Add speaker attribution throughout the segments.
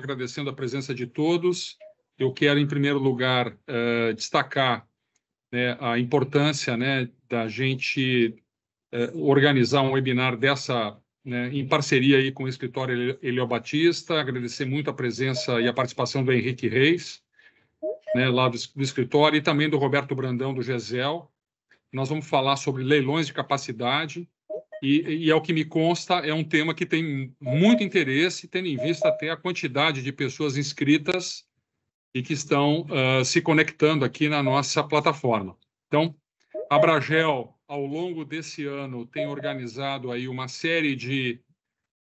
Speaker 1: agradecendo a presença de todos. Eu quero, em primeiro lugar, destacar, né, a importância, né, da gente organizar um webinar dessa, né, em parceria aí com o escritório Eliel Batista, agradecer muito a presença e a participação do Henrique Reis, né, lá do escritório, e também do Roberto Brandão, do GESEL. Nós vamos falar sobre leilões de capacidade, e ao que me consta, é um tema que tem muito interesse, tendo em vista até a quantidade de pessoas inscritas e que estão se conectando aqui na nossa plataforma. Então, a Abragel, ao longo desse ano, tem organizado aí uma série de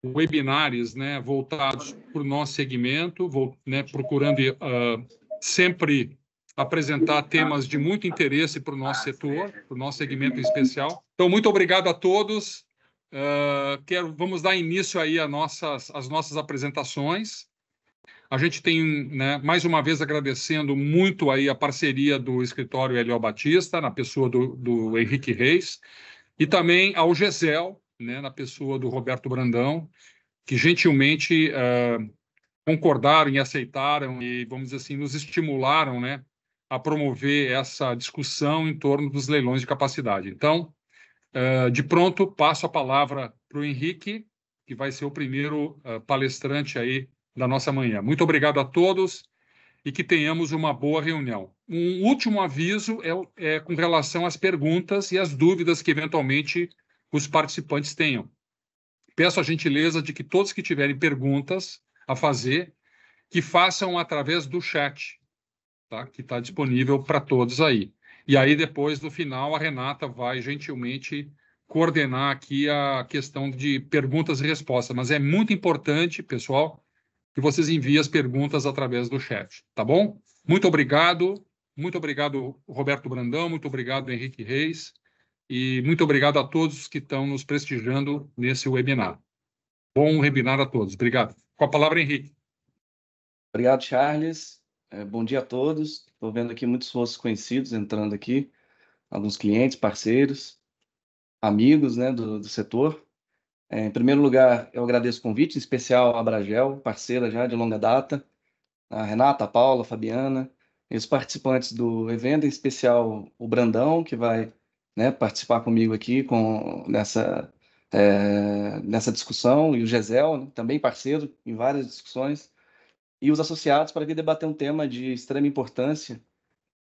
Speaker 1: webinars, né, voltados para o nosso segmento, né, procurando sempre apresentar temas de muito interesse para o nosso setor, para o nosso segmento em especial. Então, muito obrigado a todos. Vamos dar início aí às nossas apresentações. A gente tem, né, mais uma vez, agradecendo muito aí a parceria do escritório Eliel Batista, na pessoa do Henrique Reis, e também ao GESEL, né, na pessoa do Roberto Brandão, que gentilmente concordaram e aceitaram e, vamos dizer assim, nos estimularam, né, a promover essa discussão em torno dos leilões de capacidade. Então, de pronto, passo a palavra para o Henrique, que vai ser o primeiro palestrante aí da nossa manhã. Muito obrigado a todos e que tenhamos uma boa reunião. Um último aviso é com relação às perguntas e às dúvidas que, eventualmente, os participantes tenham. Peço a gentileza de que todos que tiverem perguntas a fazer, que façam através do chat, tá? Que está disponível para todos aí. E aí, depois, no final, a Renata vai gentilmente coordenar aqui a questão de perguntas e respostas. Mas é muito importante, pessoal, que vocês enviem as perguntas através do chat, tá bom? Muito obrigado, Roberto Brandão, muito obrigado, Henrique Reis, e muito obrigado a todos que estão nos prestigiando nesse webinar. Bom webinar a todos. Obrigado. Com a palavra, Henrique.
Speaker 2: Obrigado, Charles. Bom dia a todos. Estou vendo aqui muitos rostos conhecidos entrando aqui, alguns clientes, parceiros, amigos, né, do setor. Em primeiro lugar, eu agradeço o convite, em especial a Abragel, parceira já de longa data, a Renata, a Paula, a Fabiana, e os participantes do evento, em especial o Brandão, que vai, né, participar comigo aqui nessa discussão, e o Gesel, né, também parceiro em várias discussões, e os associados para vir debater um tema de extrema importância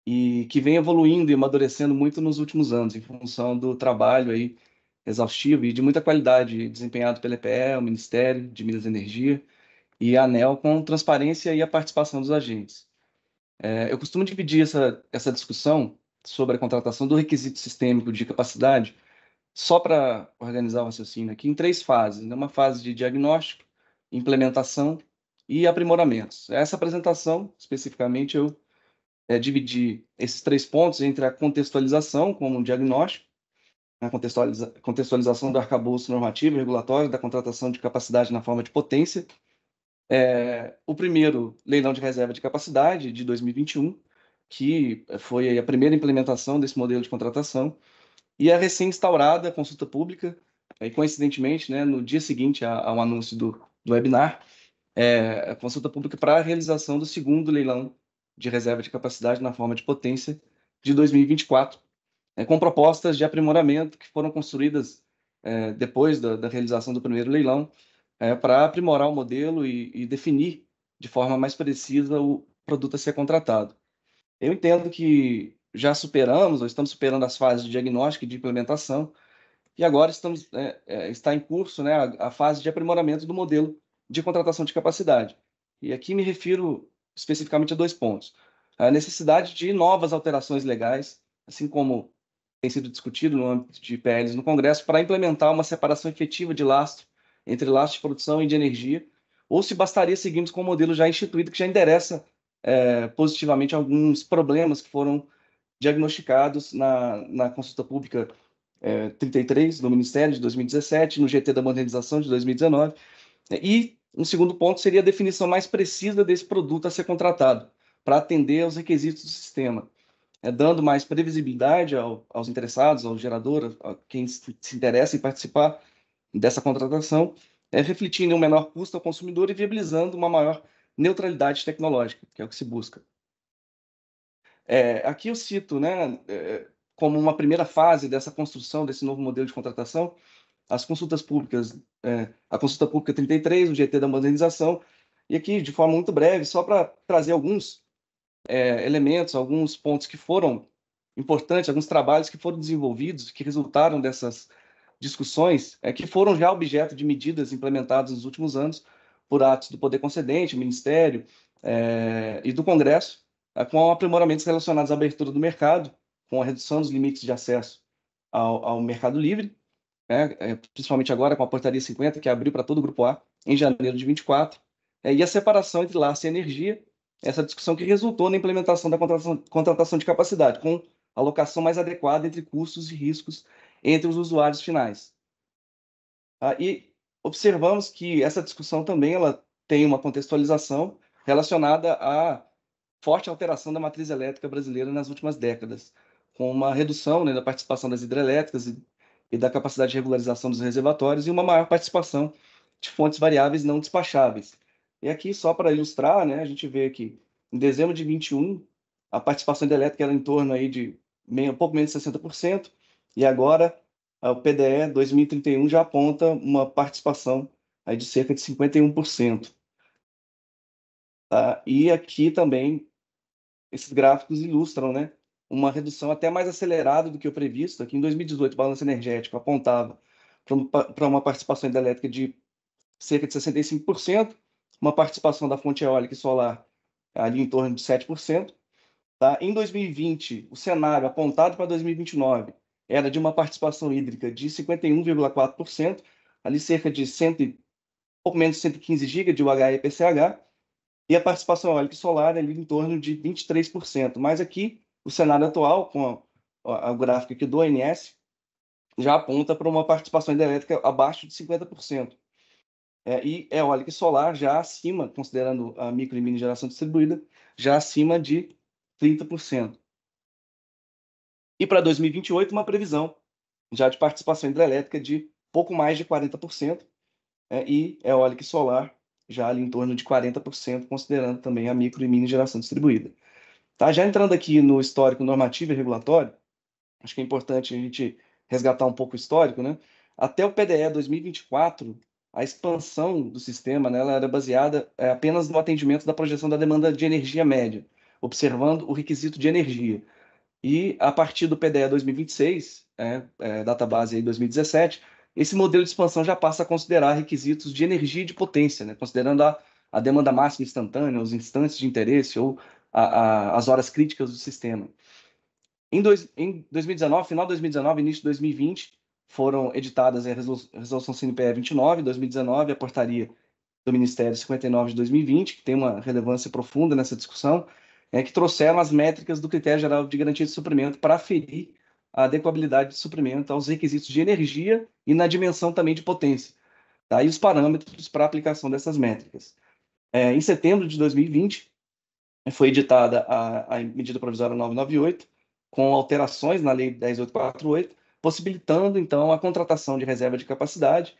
Speaker 2: e que vem evoluindo e amadurecendo muito nos últimos anos, em função do trabalho aí exaustivo e de muita qualidade desempenhado pela EPE, o Ministério de Minas e Energia e a ANEEL, com transparência e a participação dos agentes. Eu costumo dividir essa discussão sobre a contratação do requisito sistêmico de capacidade, só para organizar o raciocínio aqui, em três fases, né? Uma fase de diagnóstico, implementação e aprimoramentos. Essa apresentação, especificamente, eu dividi esses três pontos entre a contextualização, como um diagnóstico, a contextualização do arcabouço normativo e regulatório da contratação de capacidade na forma de potência, o primeiro leilão de reserva de capacidade de 2021, que foi a primeira implementação desse modelo de contratação, e a recém-instaurada consulta pública, e coincidentemente, né, no dia seguinte ao anúncio do webinar, a consulta pública para a realização do segundo leilão de reserva de capacidade na forma de potência de 2024, com propostas de aprimoramento que foram construídas depois da realização do primeiro leilão, para aprimorar o modelo e definir de forma mais precisa o produto a ser contratado. Eu entendo que já superamos, ou estamos superando as fases de diagnóstico e de implementação, e agora está em curso, né, a fase de aprimoramento do modelo de contratação de capacidade. E aqui me refiro especificamente a dois pontos. A necessidade de novas alterações legais, assim como tem sido discutido no âmbito de PLs no Congresso, para implementar uma separação efetiva de lastro entre lastro de produção e de energia, ou se bastaria seguirmos com o modelo já instituído, que já endereça positivamente alguns problemas que foram diagnosticados na consulta pública 33 do Ministério de 2017, no GT da Modernização de 2019, e um segundo ponto seria a definição mais precisa desse produto a ser contratado, para atender aos requisitos do sistema, dando mais previsibilidade aos interessados, ao gerador, a quem se interessa em participar dessa contratação, refletindo em um menor custo ao consumidor e viabilizando uma maior neutralidade tecnológica, que é o que se busca. Aqui eu cito, né, como uma primeira fase dessa construção desse novo modelo de contratação, as consultas públicas, a consulta pública 33, o GT da modernização, e aqui, de forma muito breve, só para trazer alguns elementos, alguns pontos que foram importantes, alguns trabalhos que foram desenvolvidos, que resultaram dessas discussões, que foram já objeto de medidas implementadas nos últimos anos por atos do Poder Concedente, Ministério e do Congresso, com aprimoramentos relacionados à abertura do mercado, com a redução dos limites de acesso ao mercado livre, principalmente agora com a Portaria 50, que abriu para todo o Grupo A, em janeiro de 24, e a separação entre laço e energia, essa discussão que resultou na implementação da contratação de capacidade, com alocação mais adequada entre custos e riscos entre os usuários finais. E observamos que essa discussão também ela tem uma contextualização relacionada à forte alteração da matriz elétrica brasileira nas últimas décadas, com uma redução, né, da participação das hidrelétricas e da capacidade de regularização dos reservatórios e uma maior participação de fontes variáveis não despacháveis. E aqui, só para ilustrar, né, a gente vê que em dezembro de 21, a participação hidrelétrica era em torno aí de um pouco menos de 60%, e agora o PDE 2031 já aponta uma participação aí de cerca de 51%. Tá? E aqui também, esses gráficos ilustram, né, uma redução até mais acelerada do que o previsto. Aqui em 2018, o balanço energético apontava para uma participação hidrelétrica de cerca de 65%, uma participação da fonte eólica e solar ali em torno de 7%. Tá? Em 2020, o cenário apontado para 2029 era de uma participação hídrica de 51,4%, ali cerca de pouco menos de 115 GB de UHE/PCH, e a participação eólica e solar ali em torno de 23%. Mas aqui, o cenário atual, com a gráfica aqui do ONS, já aponta para uma participação hidrelétrica abaixo de 50%. E eólica e solar já acima, considerando a micro e mini geração distribuída, já acima de 30%. E para 2028, uma previsão já de participação hidrelétrica de pouco mais de 40%, e eólica e solar já ali em torno de 40%, considerando também a micro e mini geração distribuída. Tá? Já entrando aqui no histórico normativo e regulatório, acho que é importante a gente resgatar um pouco o histórico, né? Até o PDE 2024, a expansão do sistema, né, ela era baseada apenas no atendimento da projeção da demanda de energia média, observando o requisito de energia. E a partir do PDE 2026, database aí 2017, esse modelo de expansão já passa a considerar requisitos de energia e de potência, né, considerando a demanda máxima instantânea, os instantes de interesse ou as horas críticas do sistema. Em 2019, final de 2019, início de 2020, foram editadas a Resolução CNPE 29, 2019, a Portaria do Ministério 59 de 2020, que tem uma relevância profunda nessa discussão, que trouxeram as métricas do Critério Geral de Garantia de Suprimento para aferir a adequabilidade de suprimento aos requisitos de energia e na dimensão também de potência, tá? E os parâmetros para aplicação dessas métricas. Em setembro de 2020, foi editada a medida provisória 998, com alterações na Lei 10.848, possibilitando, então, a contratação de reserva de capacidade,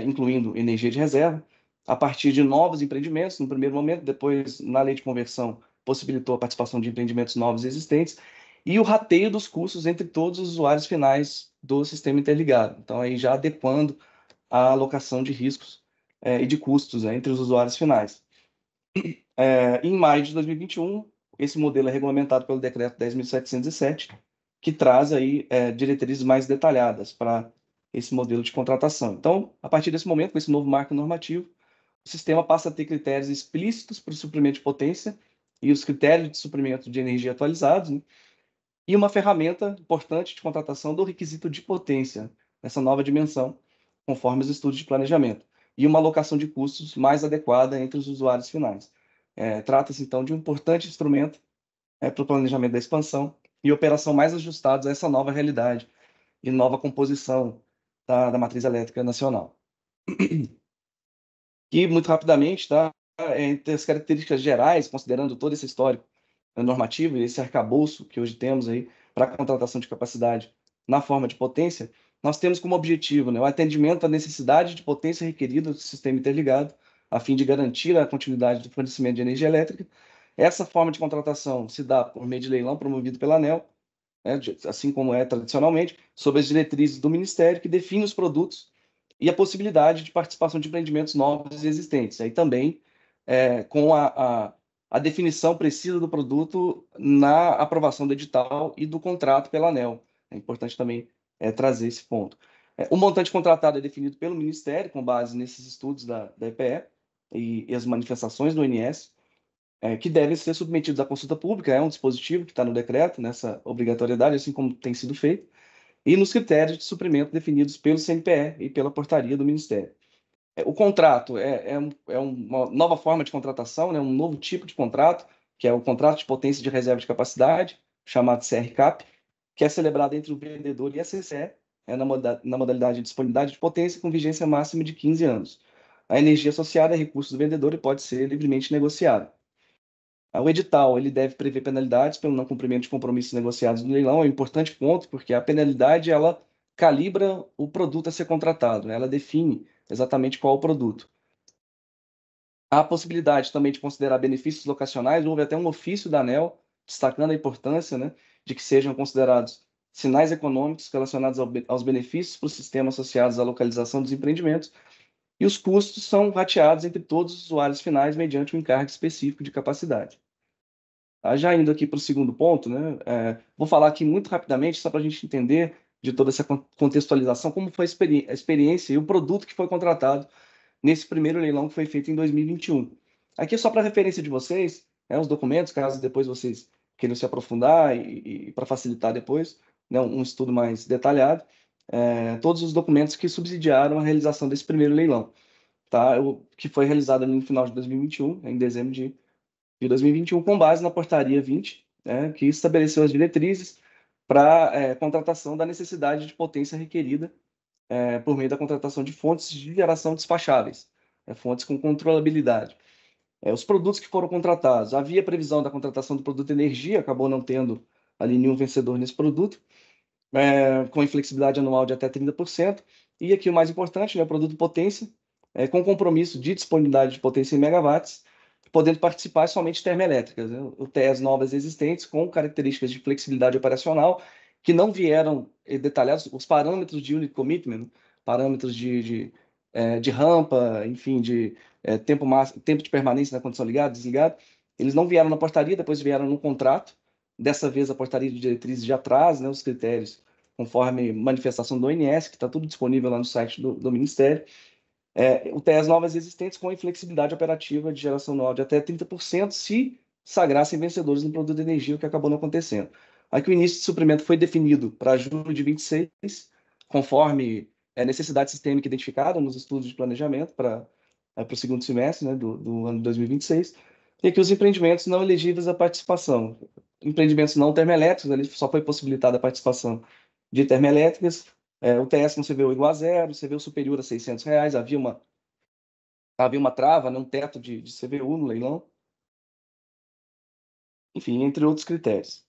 Speaker 2: incluindo energia de reserva, a partir de novos empreendimentos, no primeiro momento, depois, na Lei de Conversão, possibilitou a participação de empreendimentos novos e existentes, e o rateio dos custos entre todos os usuários finais do sistema interligado. Então, aí já adequando a alocação de riscos e de custos entre os usuários finais. Em maio de 2021, esse modelo é regulamentado pelo Decreto 10.707, que traz aí diretrizes mais detalhadas para esse modelo de contratação. Então, a partir desse momento, com esse novo marco normativo, o sistema passa a ter critérios explícitos para o suprimento de potência e os critérios de suprimento de energia atualizados, né? E uma ferramenta importante de contratação do requisito de potência, nessa nova dimensão, conforme os estudos de planejamento, e uma alocação de custos mais adequada entre os usuários finais. Trata-se, então, de um importante instrumento para o planejamento da expansão e operação mais ajustados a essa nova realidade e nova composição da matriz elétrica nacional. E, muito rapidamente, tá? Entre as características gerais, considerando todo esse histórico normativo e esse arcabouço que hoje temos aí para a contratação de capacidade na forma de potência, nós temos como objetivo, né, o atendimento à necessidade de potência requerida do sistema interligado a fim de garantir a continuidade do fornecimento de energia elétrica. Essa forma de contratação se dá por meio de leilão promovido pela ANEEL, né, assim como é tradicionalmente, sob as diretrizes do Ministério, que define os produtos e a possibilidade de participação de empreendimentos novos e existentes. Aí também com a definição precisa do produto na aprovação do edital e do contrato pela ANEEL. É importante também trazer esse ponto. O montante contratado é definido pelo Ministério, com base nesses estudos da EPE e as manifestações do ONS, que devem ser submetidos à consulta pública, é um dispositivo que está no decreto, nessa obrigatoriedade, assim como tem sido feito, e nos critérios de suprimento definidos pelo CNPE e pela portaria do Ministério. O contrato é uma nova forma de contratação, né, um novo tipo de contrato, que é o contrato de potência de reserva de capacidade, chamado CRCAP, que é celebrado entre o vendedor e a CCE, na modalidade de disponibilidade de potência, com vigência máxima de 15 anos. A energia associada é recurso do vendedor e pode ser livremente negociada. O edital ele deve prever penalidades pelo não cumprimento de compromissos negociados no leilão. É um importante ponto, porque a penalidade ela calibra o produto a ser contratado, né? Ela define exatamente qual é o produto. Há a possibilidade também de considerar benefícios locacionais. Houve até um ofício da ANEEL destacando a importância, né, de que sejam considerados sinais econômicos relacionados aos benefícios para o sistema associados à localização dos empreendimentos, e os custos são rateados entre todos os usuários finais mediante um encargo específico de capacidade. Já indo aqui para o segundo ponto, né, vou falar aqui muito rapidamente, só para a gente entender de toda essa contextualização, como foi a experiência e o produto que foi contratado nesse primeiro leilão que foi feito em 2021. Aqui é só para referência de vocês, os documentos, caso depois vocês queiram se aprofundar e para facilitar depois, né, um estudo mais detalhado, todos os documentos que subsidiaram a realização desse primeiro leilão, tá? Que foi realizado no final de 2021, em dezembro de 2021, com base na portaria 20, né, que estabeleceu as diretrizes para contratação da necessidade de potência requerida por meio da contratação de fontes de geração despacháveis, fontes com controlabilidade. Os produtos que foram contratados, havia previsão da contratação do produto energia, acabou não tendo ali nenhum vencedor nesse produto, com inflexibilidade anual de até 30%, e aqui o mais importante, né, o produto potência, com compromisso de disponibilidade de potência em megawatts, podendo participar somente termoelétricas, né, UTEs novas existentes com características de flexibilidade operacional, que não vieram detalhados, os parâmetros de unit commitment, parâmetros de rampa, enfim, de tempo de permanência na condição ligada, desligada, eles não vieram na portaria, depois vieram no contrato. Dessa vez a portaria de diretrizes já traz, né, os critérios conforme manifestação do ONS, que está tudo disponível lá no site do Ministério. UTEs novas existentes com inflexibilidade operativa de geração anual de até 30% se sagrassem vencedores no produto de energia, o que acabou não acontecendo. Aqui o início de suprimento foi definido para julho de 26, conforme a necessidade sistêmica identificada nos estudos de planejamento para o segundo semestre, né, do ano de 2026, e aqui os empreendimentos não elegíveis à participação. Empreendimentos não termoelétricos, ali só foi possibilitada a participação de termoelétricas, o TS com CVU igual a zero, CVU superior a R$ 600, havia uma trava, né, um teto de CVU no leilão, enfim, entre outros critérios.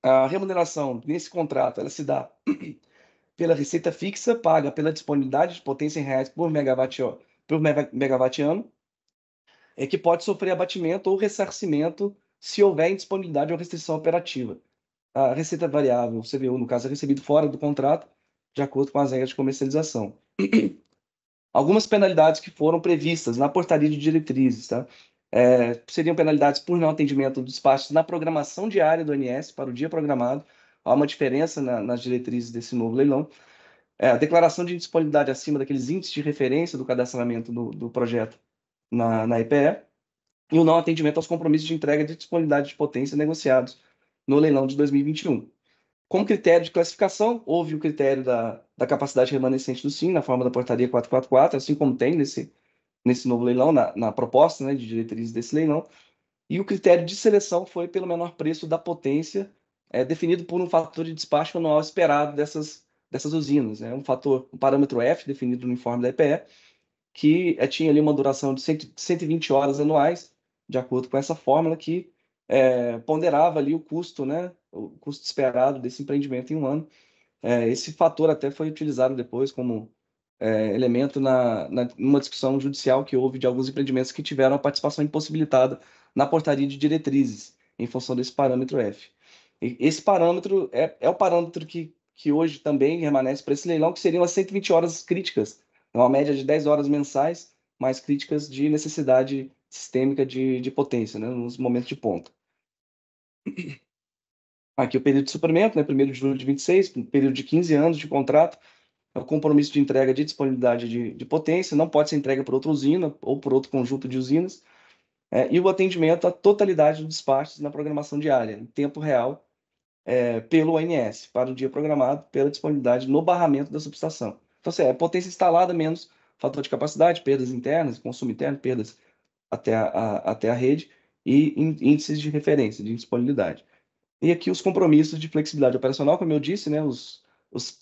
Speaker 2: A remuneração nesse contrato ela se dá pela receita fixa, paga pela disponibilidade de potência em reais por megawatt ano, que pode sofrer abatimento ou ressarcimento se houver indisponibilidade ou restrição operativa. A receita variável, o CVU, no caso, é recebido fora do contrato, de acordo com as regras de comercialização. Algumas penalidades que foram previstas na portaria de diretrizes, tá? Seriam penalidades por não atendimento dos despachos na programação diária do ONS para o dia programado. Há uma diferença nas diretrizes desse novo leilão. A declaração de indisponibilidade acima daqueles índices de referência do cadastramento do projeto na EPE, e o não atendimento aos compromissos de entrega de disponibilidade de potência negociados no leilão de 2021. Como critério de classificação, houve o critério da capacidade remanescente do SIM, na forma da portaria 444, assim como tem nesse novo leilão, na proposta, né, de diretrizes desse leilão. E o critério de seleção foi pelo menor preço da potência, definido por um fator de despacho anual esperado dessas usinas. Um parâmetro F, definido no informe da EPE, que tinha ali uma duração de 120 horas anuais, de acordo com essa fórmula, que ponderava ali o custo, né, o custo esperado desse empreendimento em um ano. Esse fator até foi utilizado depois como elemento numa discussão judicial que houve de alguns empreendimentos que tiveram a participação impossibilitada na portaria de diretrizes, em função desse parâmetro F. E esse parâmetro é o parâmetro que hoje também permanece para esse leilão, que seriam as 120 horas críticas, uma média de 10 horas mensais, mais críticas de necessidade sistêmica de potência, né, nos momentos de ponta. Aqui o período de suprimento, né, 1º de julho de 26, período de 15 anos de contrato, é o compromisso de entrega de disponibilidade de potência, não pode ser entregue por outra usina ou por outro conjunto de usinas, e o atendimento à totalidade dos despachos na programação diária, em tempo real, pelo ONS, para o dia programado, pela disponibilidade no barramento da subestação. Então, assim, é potência instalada menos fator de capacidade, perdas internas, consumo interno, perdas até a rede, e índices de referência, de disponibilidade. E aqui os compromissos de flexibilidade operacional, como eu disse, né, os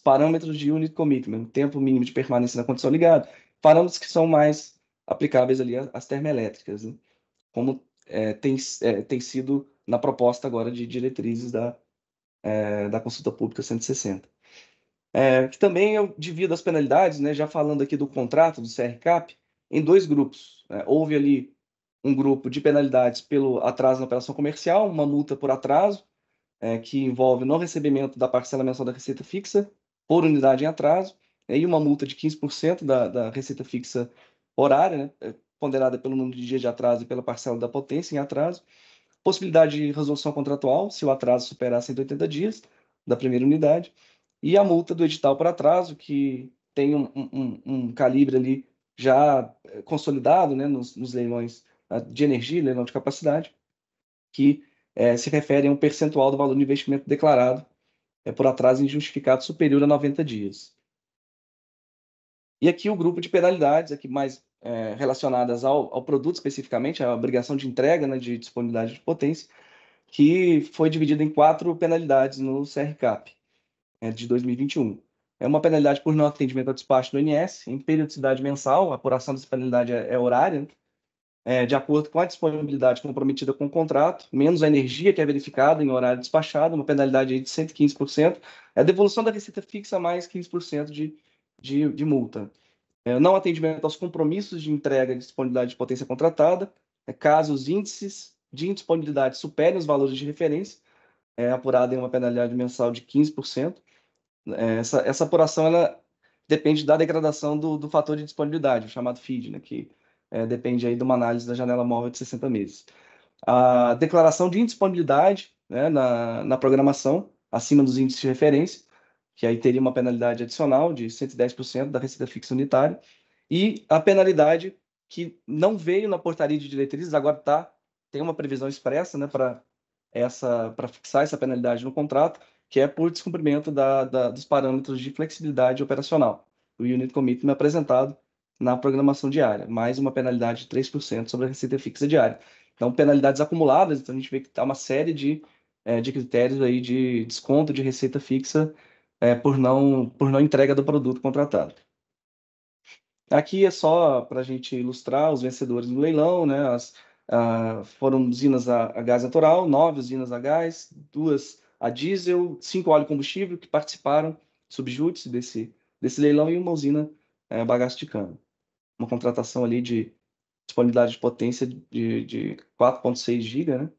Speaker 2: parâmetros de unit commitment, tempo mínimo de permanência na condição ligada, parâmetros que são mais aplicáveis ali às termoelétricas, né, como tem sido na proposta agora de diretrizes da consulta pública 160. Que também eu divido as penalidades, né, já falando aqui do contrato do CRCAP, em 2 grupos. Houve ali um grupo de penalidades pelo atraso na operação comercial, uma multa por atraso, que envolve não recebimento da parcela mensal da receita fixa por unidade em atraso, e uma multa de 15% da receita fixa horária, né, ponderada pelo número de dias de atraso e pela parcela da potência em atraso. Possibilidade de resolução contratual, se o atraso superar 180 dias da primeira unidade, e a multa do edital por atraso, que tem um calibre ali já consolidado, né, nos leilões de energia, leilão de capacidade, que se refere a um percentual do valor do investimento declarado por atraso injustificado superior a 90 dias. E aqui o grupo de penalidades, aqui mais relacionadas ao produto especificamente, a obrigação de entrega, né, de disponibilidade de potência, que foi dividido em 4 penalidades no CRCAP de 2021. É uma penalidade por não atendimento ao despacho do ONS, em periodicidade mensal, a apuração dessa penalidade é horária, de acordo com a disponibilidade comprometida com o contrato, menos a energia que é verificada em horário despachado, uma penalidade aí de 115%, a devolução da receita fixa mais 15% de multa. Não atendimento aos compromissos de entrega de disponibilidade de potência contratada, caso os índices de indisponibilidade superem os valores de referência, apurada em uma penalidade mensal de 15%. Essa apuração ela depende da degradação do fator de disponibilidade, o chamado FID, né, que depende aí de uma análise da janela móvel de 60 meses. A declaração de indisponibilidade, né, na programação, acima dos índices de referência, que aí teria uma penalidade adicional de 110% da receita fixa unitária, e a penalidade que não veio na portaria de diretrizes, agora tem uma previsão expressa, né, para fixar essa penalidade no contrato, que é por descumprimento dos parâmetros de flexibilidade operacional. O Unit Commitment apresentado na programação diária, mais uma penalidade de 3% sobre a receita fixa diária. Então, penalidades acumuladas, então a gente vê que está uma série de critérios aí de desconto de receita fixa por não entrega do produto contratado. Aqui é só para a gente ilustrar os vencedores do leilão, né? Foram usinas a gás natural, 9 usinas a gás, 2 a diesel, 5 óleo combustível que participaram subjúdice desse leilão e uma usina bagaço de cana. Uma contratação ali de disponibilidade de potência de 4,6 GB, né?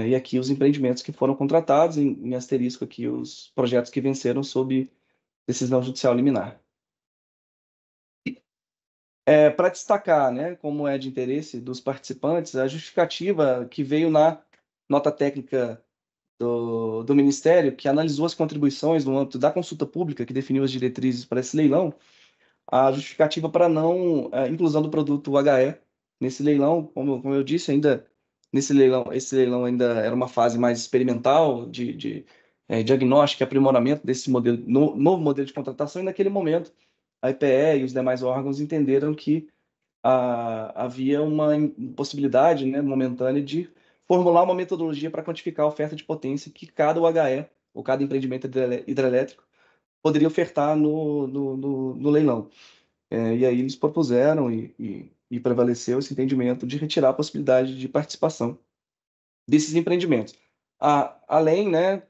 Speaker 2: E aqui os empreendimentos que foram contratados, em asterisco aqui os projetos que venceram sob decisão judicial liminar. Para destacar, né, como é de interesse dos participantes, a justificativa que veio na nota técnica do Ministério, que analisou as contribuições no âmbito da consulta pública, que definiu as diretrizes para esse leilão, a justificativa para não inclusão do produto HE nesse leilão, como eu disse, ainda esse leilão ainda era uma fase mais experimental de diagnóstico e aprimoramento desse modelo, novo modelo de contratação, e naquele momento a EPE e os demais órgãos entenderam que havia uma possibilidade, né, momentânea de formular uma metodologia para quantificar a oferta de potência que cada UHE, ou cada empreendimento hidrelétrico, poderia ofertar no leilão. E aí eles propuseram e prevaleceu esse entendimento de retirar a possibilidade de participação desses empreendimentos. Além, né,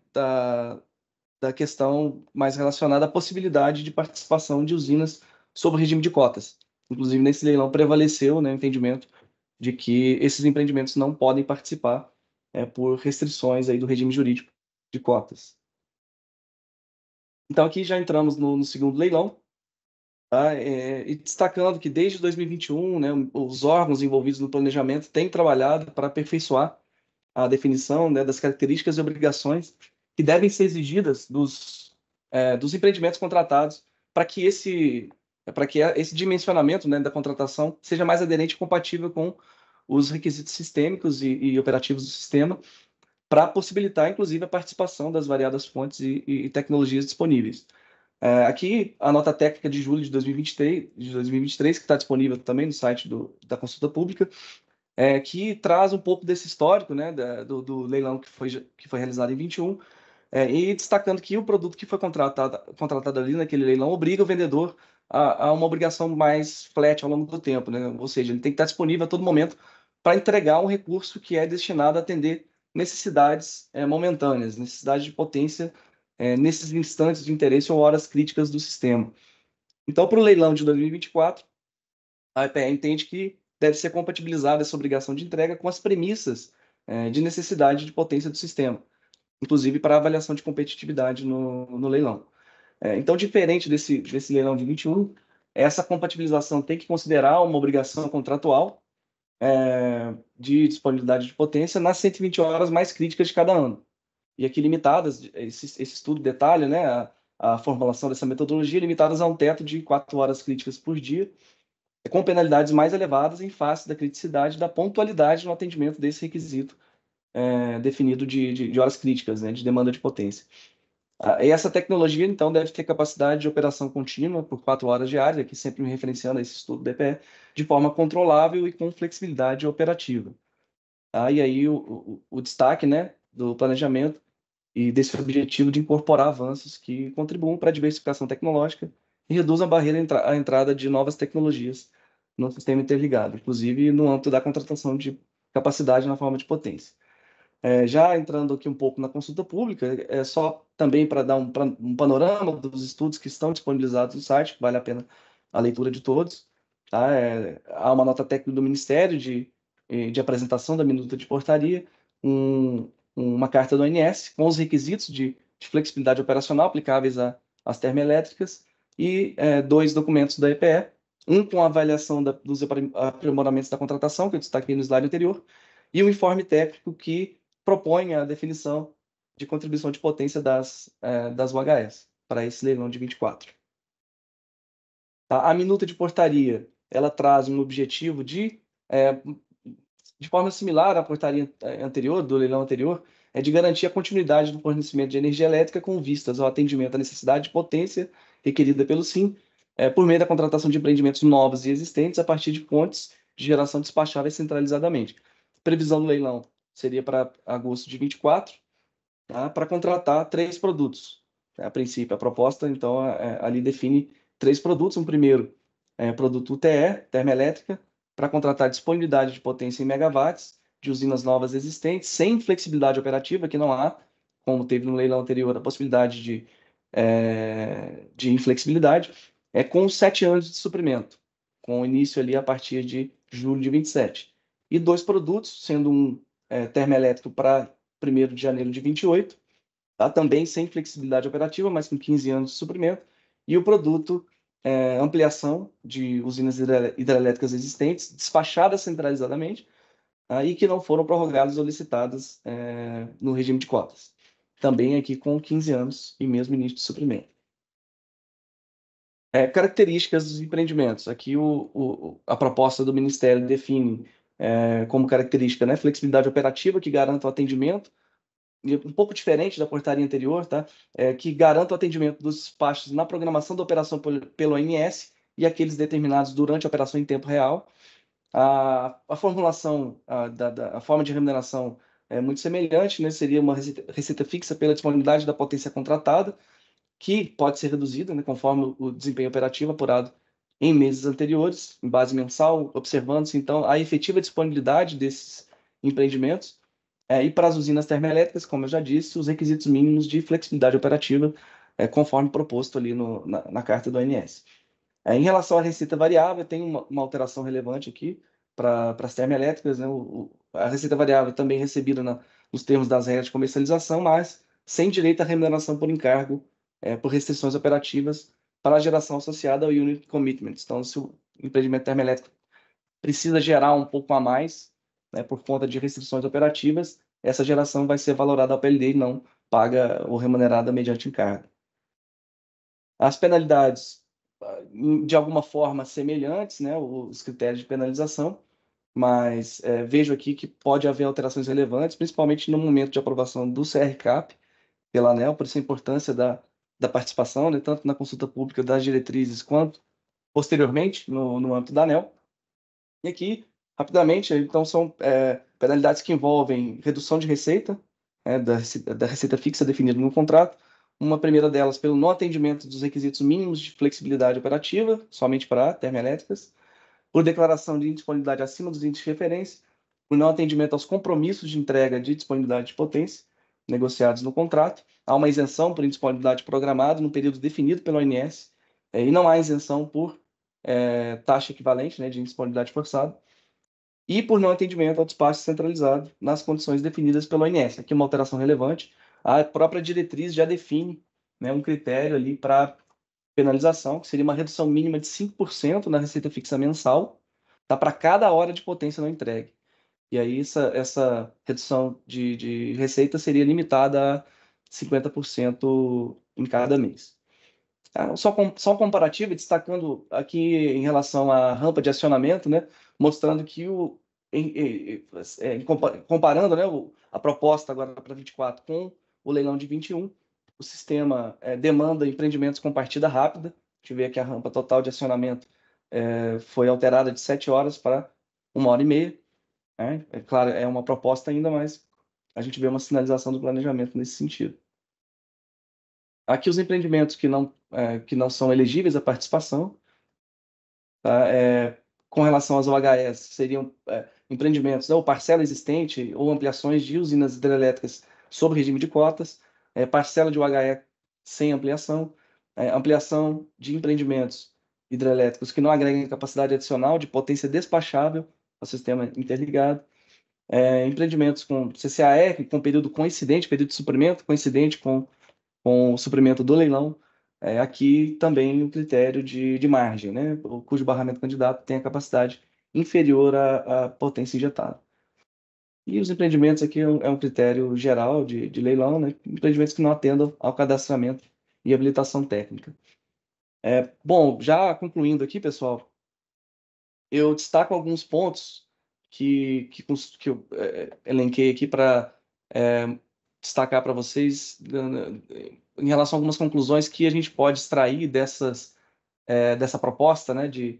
Speaker 2: da questão mais relacionada à possibilidade de participação de usinas sob o regime de cotas. Inclusive, nesse leilão prevaleceu, né, o entendimento de que esses empreendimentos não podem participar por restrições aí do regime jurídico de cotas. Então, aqui já entramos no segundo leilão, tá? E destacando que desde 2021, né, os órgãos envolvidos no planejamento têm trabalhado para aperfeiçoar a definição, né, das características e obrigações que devem ser exigidas dos empreendimentos contratados para que esse dimensionamento, né, da contratação seja mais aderente e compatível com os requisitos sistêmicos e operativos do sistema, para possibilitar, inclusive, a participação das variadas fontes e tecnologias disponíveis. Aqui, a nota técnica de julho de 2023, que está disponível também no site da consulta pública, que traz um pouco desse histórico, né, do leilão que foi realizado em 21, e destacando que o produto que foi contratado ali naquele leilão obriga o vendedor a uma obrigação mais flat ao longo do tempo, né? Ou seja, ele tem que estar disponível a todo momento para entregar um recurso que é destinado a atender necessidades momentâneas, necessidades de potência nesses instantes de interesse ou horas críticas do sistema. Então, para o leilão de 2024, a EPE entende que deve ser compatibilizada essa obrigação de entrega com as premissas de necessidade de potência do sistema, inclusive para avaliação de competitividade no leilão. Então, diferente desse leilão de 21, essa compatibilização tem que considerar uma obrigação contratual de disponibilidade de potência nas 120 horas mais críticas de cada ano. E aqui limitadas, esse estudo detalha, né, a formulação dessa metodologia, limitadas a um teto de 4 horas críticas por dia, com penalidades mais elevadas em face da criticidade e da pontualidade no atendimento desse requisito definido de horas críticas, né, de demanda de potência. E essa tecnologia, então, deve ter capacidade de operação contínua por 4 horas diárias, aqui sempre me referenciando a esse estudo do DPE, de forma controlável e com flexibilidade operativa. E aí o destaque, né, do planejamento e desse objetivo de incorporar avanços que contribuam para a diversificação tecnológica e reduzam a barreira à entrada de novas tecnologias no sistema interligado, inclusive no âmbito da contratação de capacidade na forma de potência. Já entrando aqui um pouco na consulta pública, é só também para dar um panorama dos estudos que estão disponibilizados no site, vale a pena a leitura de todos. Tá? Há uma nota técnica do Ministério de apresentação da minuta de portaria, uma carta do ONS com os requisitos de flexibilidade operacional aplicáveis às termoelétricas e 2 documentos da EPE, um com a avaliação dos aprimoramentos da contratação, que eu destaquei no slide anterior, e um informe técnico que propõe a definição de contribuição de potência das UHS para esse leilão de 24. A minuta de portaria, ela traz um objetivo de forma similar à portaria anterior, do leilão anterior, de garantir a continuidade do fornecimento de energia elétrica com vistas ao atendimento à necessidade de potência requerida pelo SIM, por meio da contratação de empreendimentos novos e existentes a partir de fontes de geração despacháveis centralizadamente. Previsão do leilão seria para agosto de 24, tá? Para contratar 3 produtos. A princípio, a proposta, então, ali define 3 produtos. Um primeiro produto UTE, termoelétrica, para contratar disponibilidade de potência em megawatts de usinas novas existentes, sem flexibilidade operativa, que não há, como teve no leilão anterior, a possibilidade de inflexibilidade, com 7 anos de suprimento, com início ali a partir de julho de 27. E 2 produtos, sendo um termoelétrico para 1º de janeiro de 28, tá? Também sem flexibilidade operativa, mas com 15 anos de suprimento, e o produto ampliação de usinas hidrelétricas existentes, despachadas centralizadamente, e que não foram prorrogadas ou licitadas no regime de cotas. Também aqui com 15 anos e mesmo início de suprimento. Características dos empreendimentos. Aqui a proposta do Ministério define como característica, né, flexibilidade operativa que garanta o atendimento, um pouco diferente da portaria anterior, tá? Que garanta o atendimento dos despachos na programação da operação pelo ONS e aqueles determinados durante a operação em tempo real. A formulação, a forma de remuneração é muito semelhante, né? Seria uma receita fixa pela disponibilidade da potência contratada, que pode ser reduzida, né, conforme o desempenho operativo apurado em meses anteriores, em base mensal, observando-se, então, a efetiva disponibilidade desses empreendimentos E para as usinas termoelétricas, como eu já disse, os requisitos mínimos de flexibilidade operativa, conforme proposto ali na carta do ONS. Em relação à receita variável, tem uma alteração relevante aqui para as termoelétricas, né? A receita variável também recebida nos termos das regras de comercialização, mas sem direito à remuneração por encargo, por restrições operativas para a geração associada ao Unit Commitments. Então, se o empreendimento termoelétrico precisa gerar um pouco a mais, né, por conta de restrições operativas, essa geração vai ser valorada ao PLD e não paga ou remunerada mediante encargo. As penalidades, de alguma forma, semelhantes, né, os critérios de penalização, mas vejo aqui que pode haver alterações relevantes, principalmente no momento de aprovação do CRCAP pela ANEEL, por isso a importância da participação, né, tanto na consulta pública das diretrizes quanto posteriormente no âmbito da ANEEL. E aqui, rapidamente, então são penalidades que envolvem redução de receita, da receita fixa definida no contrato. Uma primeira delas pelo não atendimento dos requisitos mínimos de flexibilidade operativa, somente para termoelétricas, por declaração de indisponibilidade acima dos índices de referência, por não atendimento aos compromissos de entrega de disponibilidade de potência negociados no contrato. Há uma isenção por indisponibilidade programada no período definido pelo ONS, e não há isenção por taxa equivalente, né, de indisponibilidade forçada, e por não atendimento ao despacho centralizado nas condições definidas pelo ONS. Aqui uma alteração relevante, a própria diretriz já define, né, um critério ali para penalização, que seria uma redução mínima de 5% na receita fixa mensal, tá, para cada hora de potência não entregue. E aí essa redução de receita seria limitada a 50% em cada mês. Só um comparativo, destacando aqui em relação à rampa de acionamento, né, mostrando que comparando, né, a proposta agora para 24 com o leilão de 21, o sistema demanda empreendimentos com partida rápida. A gente vê que a rampa total de acionamento foi alterada de 7 horas para 1h30. Né? É claro, é uma proposta ainda, mas a gente vê uma sinalização do planejamento nesse sentido. Aqui os empreendimentos que não são elegíveis à participação, tá? Com relação aos OHS, seriam empreendimentos ou parcela existente ou ampliações de usinas hidrelétricas sob regime de cotas, parcela de UHE sem ampliação, ampliação de empreendimentos hidrelétricos que não agreguem capacidade adicional de potência despachável ao sistema interligado, empreendimentos com CCAR, com período coincidente, período de suprimento coincidente com o suprimento do leilão. Aqui também o critério de margem, né, cujo barramento candidato tem a capacidade inferior à potência injetada. E os empreendimentos aqui é um critério geral de leilão, né, empreendimentos que não atendam ao cadastramento e habilitação técnica. Bom, já concluindo aqui, pessoal, eu destaco alguns pontos que eu elenquei aqui para destacar para vocês em relação a algumas conclusões que a gente pode extrair dessa proposta, né, de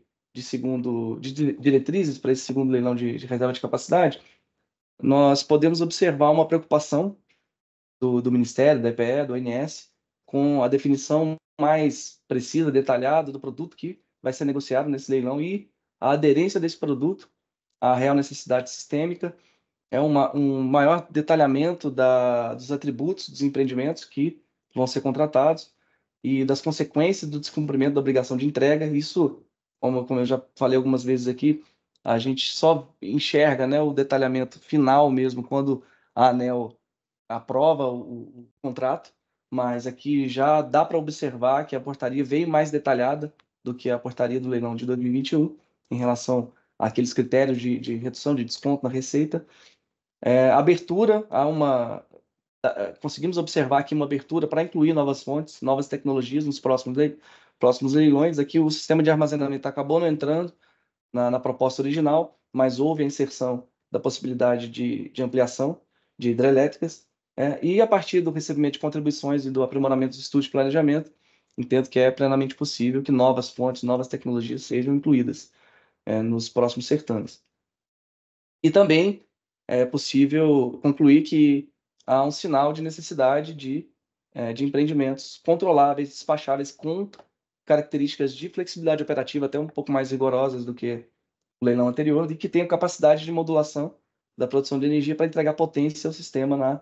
Speaker 2: diretrizes para esse segundo leilão de reserva de capacidade. Nós podemos observar uma preocupação do Ministério, da EPE, do ONS, com a definição mais precisa, detalhada do produto que vai ser negociado nesse leilão e a aderência desse produto à real necessidade sistêmica, um maior detalhamento dos atributos dos empreendimentos que vão ser contratados e das consequências do descumprimento da obrigação de entrega. Isso, como eu já falei algumas vezes aqui, a gente só enxerga, né, o detalhamento final mesmo quando a ANEEL aprova o contrato, mas aqui já dá para observar que a portaria veio mais detalhada do que a portaria do leilão de 2021 em relação àqueles critérios de redução de desconto na receita. Abertura conseguimos observar aqui uma abertura para incluir novas fontes, novas tecnologias nos próximos leilões. Aqui o sistema de armazenamento acabou não entrando na proposta original, mas houve a inserção da possibilidade de ampliação de hidrelétricas. E a partir do recebimento de contribuições e do aprimoramento dos estudos de planejamento, entendo que é plenamente possível que novas fontes, novas tecnologias sejam incluídas nos próximos certames. E também é possível concluir que há um sinal de necessidade de empreendimentos controláveis, despacháveis, com características de flexibilidade operativa até um pouco mais rigorosas do que o leilão anterior, e que tenham capacidade de modulação da produção de energia para entregar potência ao sistema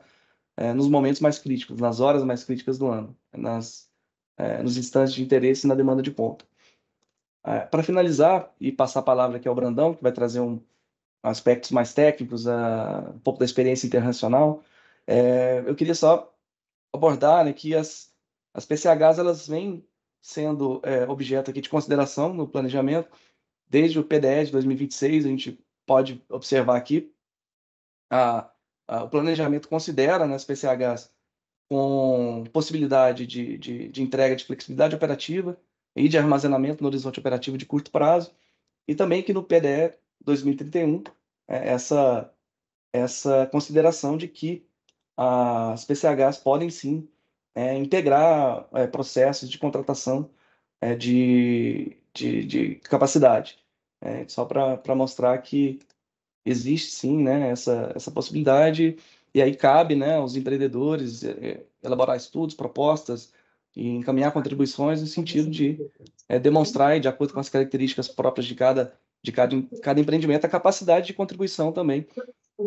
Speaker 2: nos momentos mais críticos, nas horas mais críticas do ano, nos instantes de interesse e na demanda de ponta. Para finalizar e passar a palavra aqui ao Brandão, que vai trazer aspectos mais técnicos, um pouco da experiência internacional, eu queria só abordar, né, que as PCHs elas vêm sendo objeto aqui de consideração no planejamento. Desde o PDE de 2026, a gente pode observar aqui, o planejamento considera, né, as PCHs com possibilidade de entrega de flexibilidade operativa e de armazenamento no horizonte operativo de curto prazo, e também que no PDE 2031, essa consideração de que as PCHs podem sim integrar processos de contratação de capacidade. Só para mostrar que existe sim, né, essa possibilidade, e aí cabe, né, aos empreendedores elaborar estudos, propostas e encaminhar contribuições no sentido de demonstrar, e de acordo com as características próprias de cada empreendimento, a capacidade de contribuição também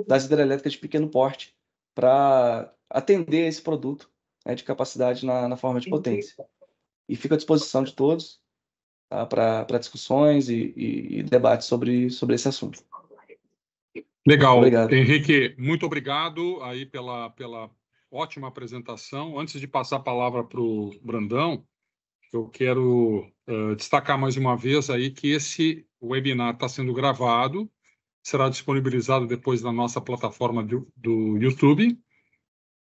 Speaker 2: das hidrelétricas de pequeno porte para atender esse produto de capacidade na forma de potência. E fico à disposição de todos, tá, para discussões e debates sobre esse assunto.
Speaker 1: Legal.
Speaker 2: Obrigado.
Speaker 1: Henrique, muito obrigado aí pela ótima apresentação. Antes de passar a palavra para o Brandão, eu quero destacar mais uma vez aí que esse webinar está sendo gravado, será disponibilizado depois na nossa plataforma do YouTube.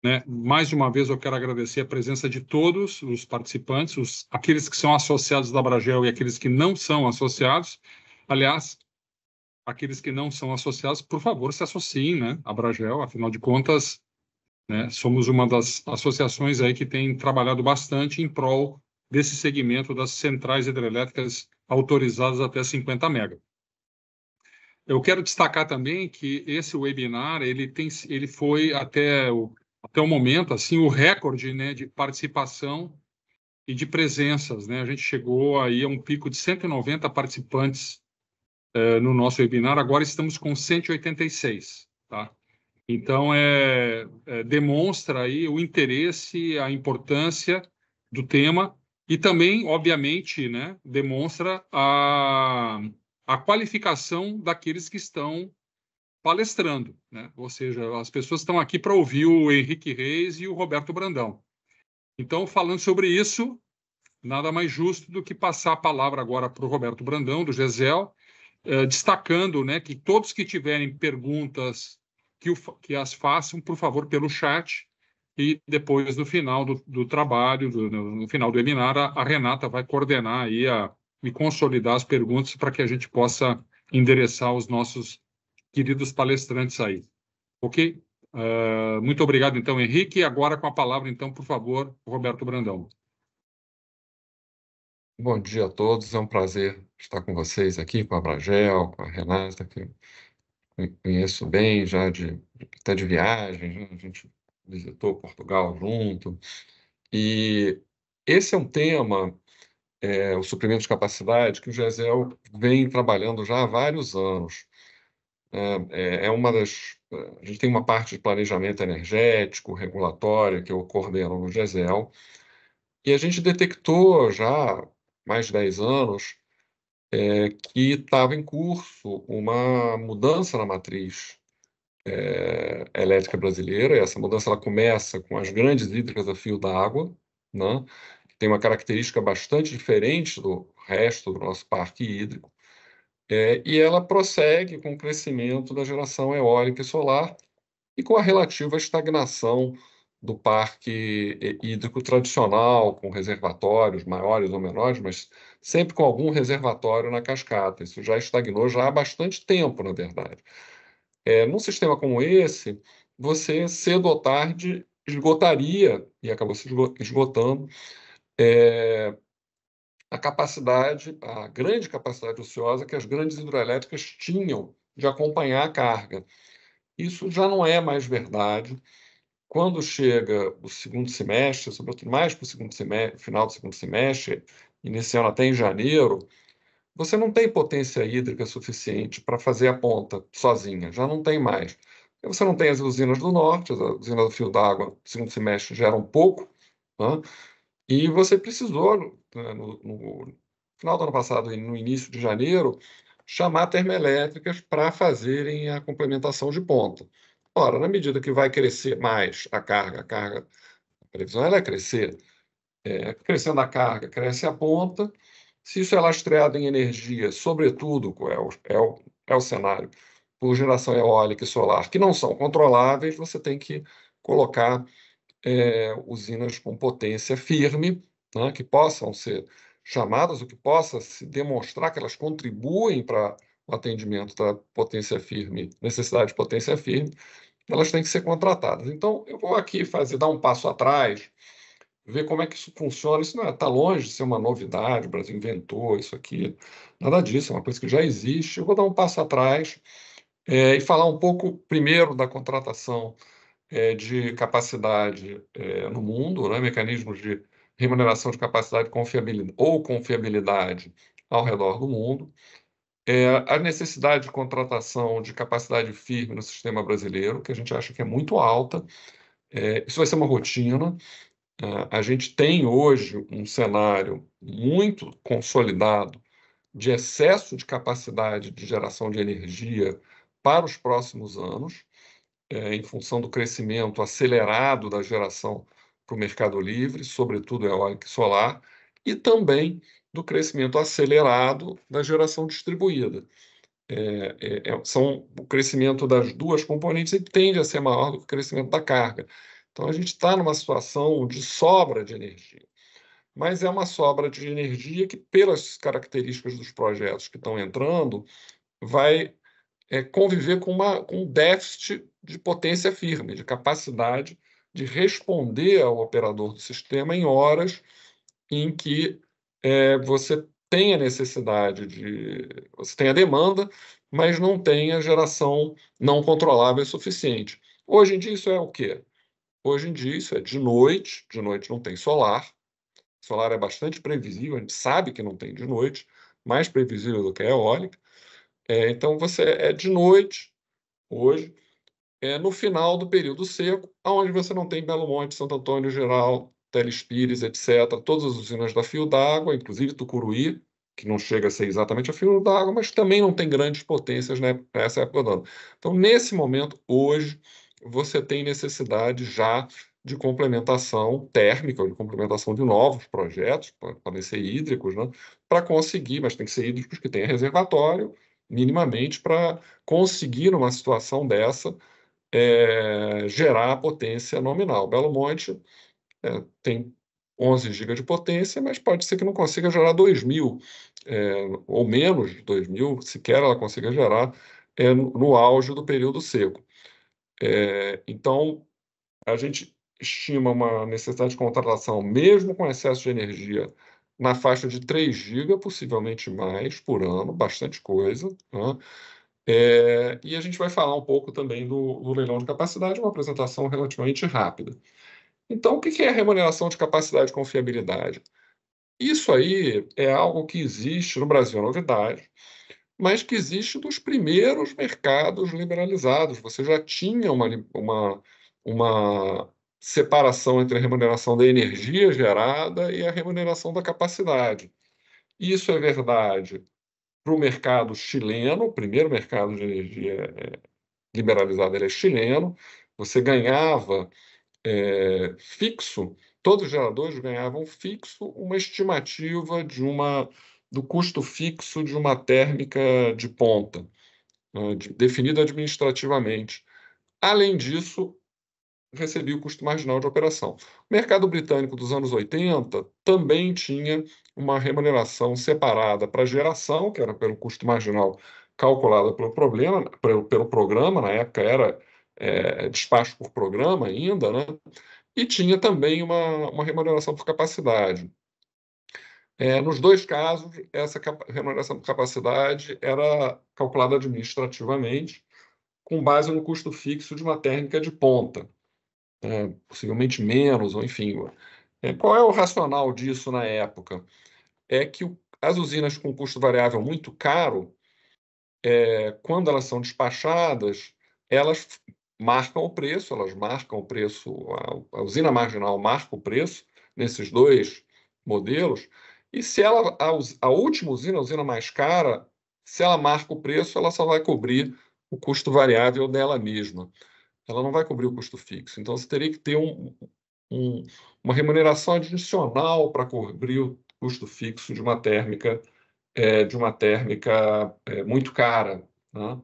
Speaker 1: Né? Mais uma vez, eu quero agradecer a presença de todos os participantes, aqueles que são associados da Abragel e aqueles que não são associados. Aliás, aqueles que não são associados, por favor, se associem, né, à Abragel, afinal de contas, né, somos uma das associações aí que tem trabalhado bastante em prol desse segmento das centrais hidrelétricas autorizadas até 50 mega. Eu quero destacar também que esse webinar ele foi até o momento assim o recorde, né, de participação e de presenças, né? A gente chegou aí a um pico de 190 participantes no nosso webinar. Agora estamos com 186, tá? Então demonstra aí o interesse, a importância do tema e também, obviamente, né, demonstra a qualificação daqueles que estão palestrando, né? Ou seja, as pessoas estão aqui para ouvir o Henrique Reis e o Roberto Brandão. Então, falando sobre isso, nada mais justo do que passar a palavra agora para o Roberto Brandão, do GESEL, destacando, né, que todos que tiverem perguntas que as façam, por favor, pelo chat, e depois, no final do trabalho, no final do webinar, a Renata vai coordenar aí e consolidar as perguntas para que a gente possa endereçar os nossos queridos palestrantes aí. Ok? Muito obrigado, então, Henrique. E agora, com a palavra, então, por favor, Roberto Brandão.
Speaker 3: Bom dia a todos, é um prazer estar com vocês aqui, com a Abragel, com a Renata, que eu conheço bem já até de viagem, né? A gente visitou Portugal junto. E esse é um tema, o suprimento de capacidade, que o GESEL vem trabalhando já há vários anos. A gente tem uma parte de planejamento energético, regulatório, que eu coordeno no GESEL, e a gente detectou já há mais de 10 anos que estava em curso uma mudança na matriz elétrica brasileira, e essa mudança ela começa com as grandes hídricas a fio d'água, né, que tem uma característica bastante diferente do resto do nosso parque hídrico, e ela prossegue com o crescimento da geração eólica e solar e com a relativa estagnação do parque hídrico tradicional, com reservatórios maiores ou menores, mas sempre com algum reservatório na cascata. Isso já estagnou já há bastante tempo, na verdade. Num sistema como esse, você cedo ou tarde esgotaria, e acabou se esgotando, a grande capacidade ociosa que as grandes hidrelétricas tinham de acompanhar a carga. Isso já não é mais verdade. Quando chega o segundo semestre, sobretudo mais para o segundo semestre, final do segundo semestre, iniciando até em janeiro, você não tem potência hídrica suficiente para fazer a ponta sozinha, já não tem mais. Você não tem as usinas do norte, as usinas do fio d'água, segundo semestre, geram pouco, né? E você precisou, né, no final do ano passado e no início de janeiro, chamar termoelétricas para fazerem a complementação de ponta. Ora, na medida que vai crescer mais a carga, a previsão ela é crescer, crescendo a carga, cresce a ponta. Se isso é lastreado em energia, sobretudo, é o cenário, por geração eólica e solar, que não são controláveis, você tem que colocar usinas com potência firme, né, que possam ser chamadas, o que possa se demonstrar que elas contribuem para o atendimento da potência firme, necessidade de potência firme, elas têm que ser contratadas. Então, eu vou aqui dar um passo atrás, ver como é que isso funciona. Isso não está longe de ser uma novidade, o Brasil inventou isso aqui, nada disso, é uma coisa que já existe. Eu vou dar um passo atrás e falar um pouco, primeiro, da contratação de capacidade no mundo, né, mecanismos de remuneração de capacidade confiabilidade ao redor do mundo, a necessidade de contratação de capacidade firme no sistema brasileiro, que a gente acha que é muito alta. Isso vai ser uma rotina. A gente tem hoje um cenário muito consolidado de excesso de capacidade de geração de energia para os próximos anos, em função do crescimento acelerado da geração para o mercado livre, sobretudo eólica e solar, e também do crescimento acelerado da geração distribuída. São o crescimento das duas componentes e tende a ser maior do que o crescimento da carga. Então, a gente está numa situação de sobra de energia, mas é uma sobra de energia que, pelas características dos projetos que estão entrando, vai conviver com um déficit de potência firme, de capacidade de responder ao operador do sistema em horas em que você tem a necessidade você tem a demanda, mas não tem a geração não controlável suficiente. Hoje em dia isso é o quê? Hoje em dia isso é de noite não tem solar, solar é bastante previsível, a gente sabe que não tem de noite, mais previsível do que a eólica. Então você de noite, hoje, no final do período seco, onde você não tem Belo Monte, Santo Antônio Geral, Teles Pires, etc., todas as usinas da fio d'água, inclusive Tucuruí, que não chega a ser exatamente a fio d'água, mas também não tem grandes potências, né, nessa época do ano. Então, nesse momento, hoje, você tem necessidade já de complementação térmica, ou de complementação de novos projetos, podem ser hídricos, né, para conseguir, mas tem que ser hídricos que tenham reservatório, minimamente, para conseguir, numa situação dessa, gerar potência nominal. Belo Monte tem 11 GB de potência, mas pode ser que não consiga gerar 2.000, ou menos de 2.000, sequer ela consiga gerar no auge do período seco. Então, a gente estima uma necessidade de contratação, mesmo com excesso de energia, na faixa de 3 GB, possivelmente mais, por ano, bastante coisa, né? E a gente vai falar um pouco também do leilão de capacidade, uma apresentação relativamente rápida. Então, o que é a remuneração de capacidade e confiabilidade? Isso aí é algo que existe no Brasil, é novidade, mas que existe nos primeiros mercados liberalizados. Você já tinha uma separação entre a remuneração da energia gerada e a remuneração da capacidade. Isso é verdade para o mercado chileno, o primeiro mercado de energia liberalizado ele é chileno. Você ganhava fixo, todos os geradores ganhavam fixo uma estimativa do custo fixo de uma térmica de ponta, definida administrativamente. Além disso, recebia o custo marginal de operação. O mercado britânico dos anos 80 também tinha uma remuneração separada para geração, que era pelo custo marginal calculada pelo programa, na época era despacho por programa ainda, né? E tinha também uma remuneração por capacidade. Nos dois casos, essa remuneração por capacidade era calculada administrativamente, com base no custo fixo de uma térmica de ponta, possivelmente menos, ou enfim. Qual é o racional disso na época? É que as usinas com custo variável muito caro, quando elas são despachadas, elas marcam o preço, elas marcam o preço, a usina marginal marca o preço nesses dois modelos, e se ela, a última usina, a usina mais cara, se ela marca o preço, ela só vai cobrir o custo variável dela mesma. Ela não vai cobrir o custo fixo. Então, você teria que ter uma remuneração adicional para cobrir o custo fixo de uma térmica, muito cara, né?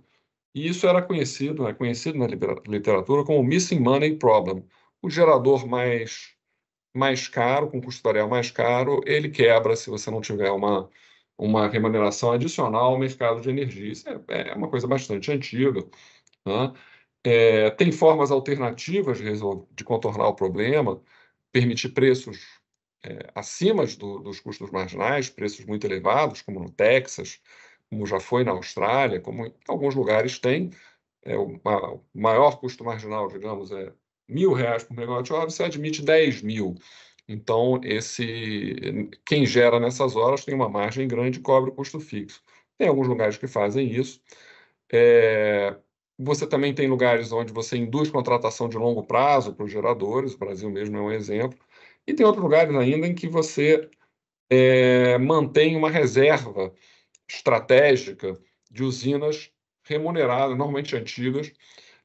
Speaker 3: E isso era conhecido, é conhecido na literatura como missing money problem. O gerador mais caro, com custo variável mais caro, ele quebra se você não tiver uma remuneração adicional ao mercado de energia. Isso é uma coisa bastante antiga, né? Tem formas alternativas de contornar o problema, permitir preços acima dos custos marginais, preços muito elevados, como no Texas, como já foi na Austrália, como em alguns lugares tem. O maior custo marginal, digamos, é R$ 1.000 por megawatt-hora, você admite 10 mil. Então, quem gera nessas horas tem uma margem grande e cobre o custo fixo. Tem alguns lugares que fazem isso. Você também tem lugares onde você induz contratação de longo prazo para os geradores, o Brasil mesmo é um exemplo. E tem outros lugares ainda em que você mantém uma reserva estratégica de usinas remuneradas, normalmente antigas,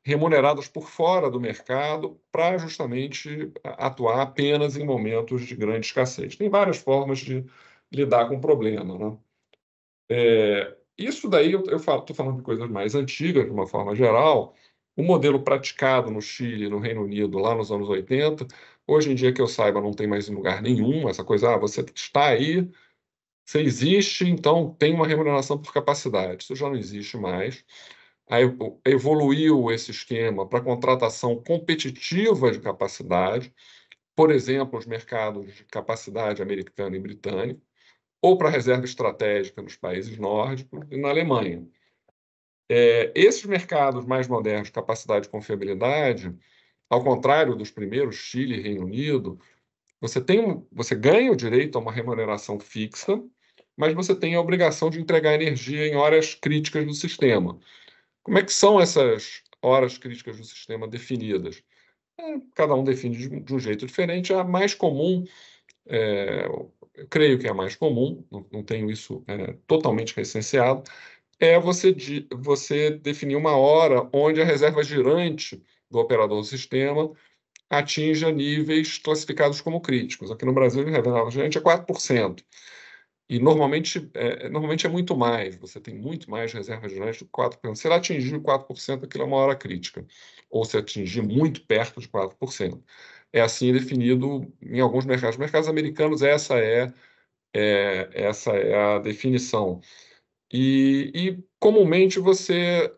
Speaker 3: remuneradas por fora do mercado para justamente atuar apenas em momentos de grande escassez. Tem várias formas de lidar com o problema, né? Isso daí eu estou falando de coisas mais antigas, de uma forma geral. O modelo praticado no Chile, no Reino Unido, lá nos anos 80, hoje em dia, que eu saiba, não tem mais em lugar nenhum. Essa coisa, você está aí, você existe, então tem uma remuneração por capacidade. Isso já não existe mais. Aí evoluiu esse esquema para contratação competitiva de capacidade, por exemplo, os mercados de capacidade americano e britânico, ou para reserva estratégica nos países nórdicos e na Alemanha. Esses mercados mais modernos de capacidade e confiabilidade, ao contrário dos primeiros, Chile e Reino Unido, você ganha o direito a uma remuneração fixa, mas você tem a obrigação de entregar energia em horas críticas do sistema. Como é que são essas horas críticas do sistema definidas? Cada um define de um jeito diferente. A mais comum, eu creio que é a mais comum, não tenho isso totalmente recenseado, você definir uma hora onde a reserva girante do operador do sistema atinja níveis classificados como críticos. Aqui no Brasil, a reserva girante é 4%. E normalmente é muito mais, você tem muito mais reserva girante do que 4%. Se ela atingir 4%, aquilo é uma hora crítica. Ou se atingir muito perto de 4%. É assim definido em alguns mercados. Mercados americanos, essa é a definição. E comumente,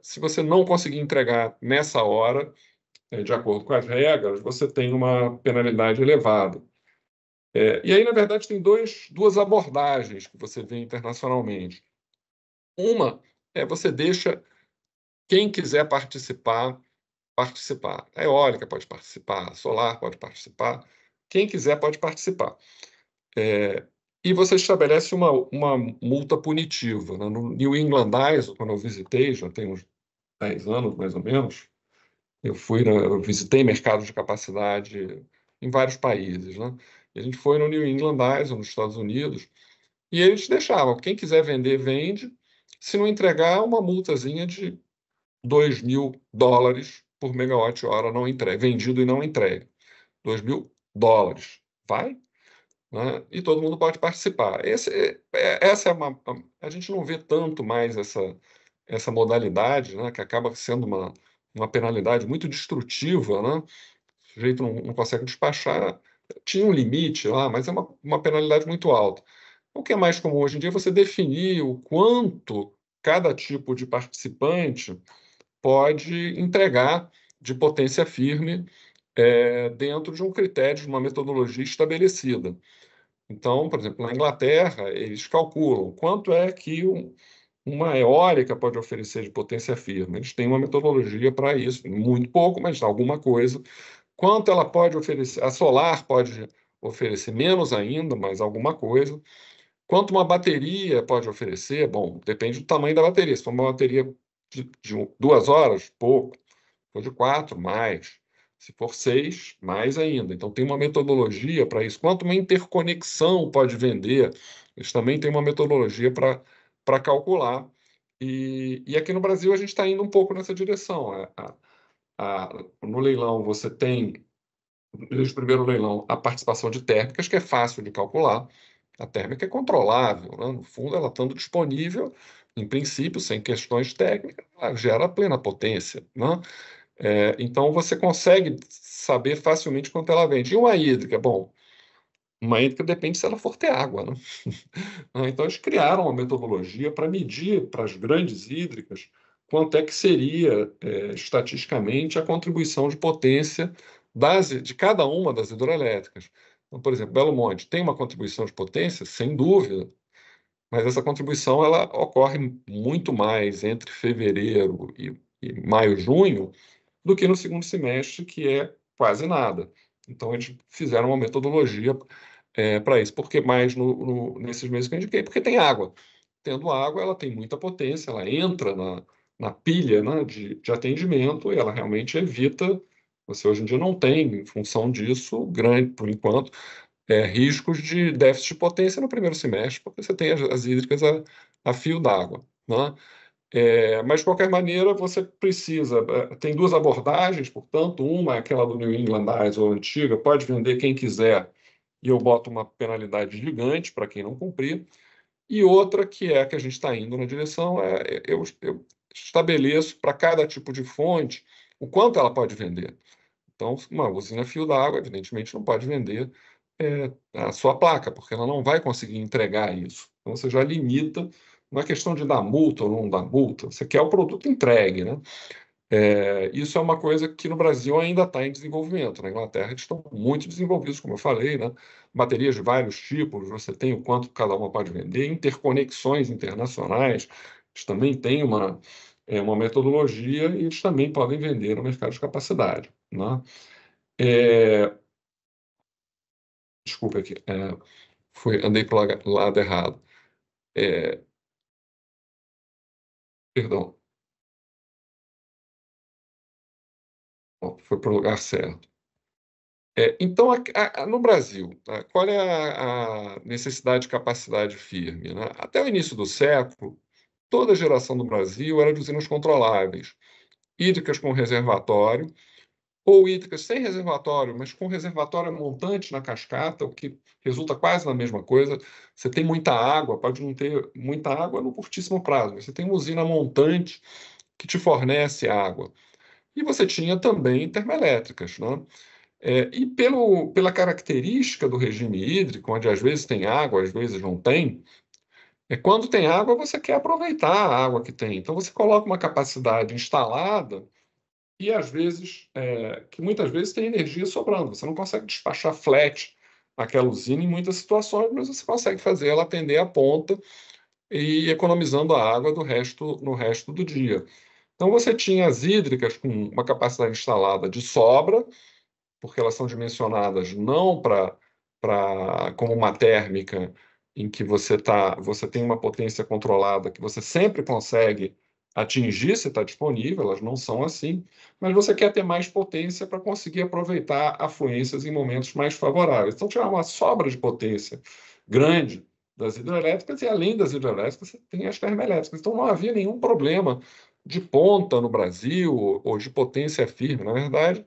Speaker 3: se você não conseguir entregar nessa hora, de acordo com as regras, você tem uma penalidade elevada. E aí, na verdade, tem duas abordagens que você vê internacionalmente. Uma você deixa quem quiser participar. A eólica pode participar, a solar pode participar, quem quiser pode participar. E você estabelece uma multa punitiva, né? No New England ISO, quando eu visitei, já tem uns 10 anos mais ou menos, eu visitei mercados de capacidade em vários países, né? E a gente foi no New England ISO, nos Estados Unidos, e eles deixavam, quem quiser vender, vende, se não entregar, uma multazinha de $2.000 por megawatt-hora não entregue, vendido e não entregue. $2.000. Vai? Né? E todo mundo pode participar. A gente não vê tanto mais essa modalidade, né, que acaba sendo uma penalidade muito destrutiva, né? O sujeito não consegue despachar. Tinha um limite lá, mas é uma penalidade muito alta. O que é mais comum hoje em dia é você definir o quanto cada tipo de participante pode entregar de potência firme dentro de um critério, de uma metodologia estabelecida. Então, por exemplo, na Inglaterra, eles calculam quanto é que uma eólica pode oferecer de potência firme. Eles têm uma metodologia para isso, muito pouco, mas alguma coisa. Quanto ela pode oferecer? A solar pode oferecer menos ainda, mas alguma coisa. Quanto uma bateria pode oferecer? Bom, depende do tamanho da bateria. Se for uma bateria de 2 horas, pouco. for de 4, mais. Se for 6, mais ainda. Então, tem uma metodologia para isso. Quanto uma interconexão pode vender, eles também têm uma metodologia para calcular. E aqui no Brasil, a gente está indo um pouco nessa direção. No leilão, você tem, desde o primeiro leilão, a participação de térmicas, que é fácil de calcular. A térmica é controlável, né? No fundo, ela estando disponível, em princípio, sem questões técnicas, ela gera plena potência, né? Então, você consegue saber facilmente quanto ela vende. E uma hídrica? Bom, uma hídrica depende se ela for ter água, né? Então, eles criaram uma metodologia para medir para as grandes hídricas quanto é que seria, estatisticamente, a contribuição de potência de cada uma das hidroelétricas. Então, por exemplo, Belo Monte tem uma contribuição de potência, sem dúvida, mas essa contribuição ela ocorre muito mais entre fevereiro e maio, junho, do que no segundo semestre, que é quase nada. Então, eles fizeram uma metodologia para isso. Por que mais nesses meses que eu indiquei? Porque tem água. Tendo água, ela tem muita potência, ela entra na pilha, né, de atendimento e ela realmente evita. Você hoje em dia não tem, em função disso, grande, por enquanto, riscos de déficit de potência no primeiro semestre, porque você tem as hídricas a fio d'água, né? Mas, de qualquer maneira, você precisa. Tem duas abordagens, portanto, uma é aquela do New England Ice, ou antiga, pode vender quem quiser, e eu boto uma penalidade gigante para quem não cumprir, e outra que é a que a gente está indo na direção, eu estabeleço para cada tipo de fonte o quanto ela pode vender. Então, uma usina fio d'água, evidentemente, não pode vender a sua placa, porque ela não vai conseguir entregar isso. Então, você já limita, não é questão de dar multa ou não dar multa, você quer o produto entregue, né? Isso é uma coisa que no Brasil ainda está em desenvolvimento. Na Inglaterra, eles estão muito desenvolvidos, como eu falei, né? Baterias de vários tipos, você tem o quanto cada uma pode vender, interconexões internacionais, eles também têm uma metodologia e eles também podem vender no mercado de capacidade, né? Desculpa aqui, andei para o lado errado. Perdão, ó, foi para o lugar certo. Então, no Brasil, tá, qual é a necessidade de capacidade firme, né? Até o início do século, toda a geração do Brasil era de usinas controláveis, hídricas com reservatório, ou hídricas sem reservatório, mas com reservatório montante na cascata, o que resulta quase na mesma coisa. Você tem muita água, pode não ter muita água no curtíssimo prazo, mas você tem uma usina montante que te fornece água. E você tinha também termoelétricas, né? E pela característica do regime hídrico, onde às vezes tem água, às vezes não tem, quando tem água, você quer aproveitar a água que tem. Então, você coloca uma capacidade instalada e, às vezes, que muitas vezes tem energia sobrando. Você não consegue despachar flat aquela usina em muitas situações, mas você consegue fazer ela atender a ponta e economizando a água no resto do dia. Então, você tinha as hídricas com uma capacidade instalada de sobra, porque elas são dimensionadas não como uma térmica em que você tem uma potência controlada que você sempre consegue atingir se está disponível, elas não são assim, mas você quer ter mais potência para conseguir aproveitar afluências em momentos mais favoráveis. Então, tirar uma sobra de potência grande das hidrelétricas e, além das hidrelétricas, você tem as termoelétricas. Então, não havia nenhum problema de ponta no Brasil ou de potência firme. Na verdade,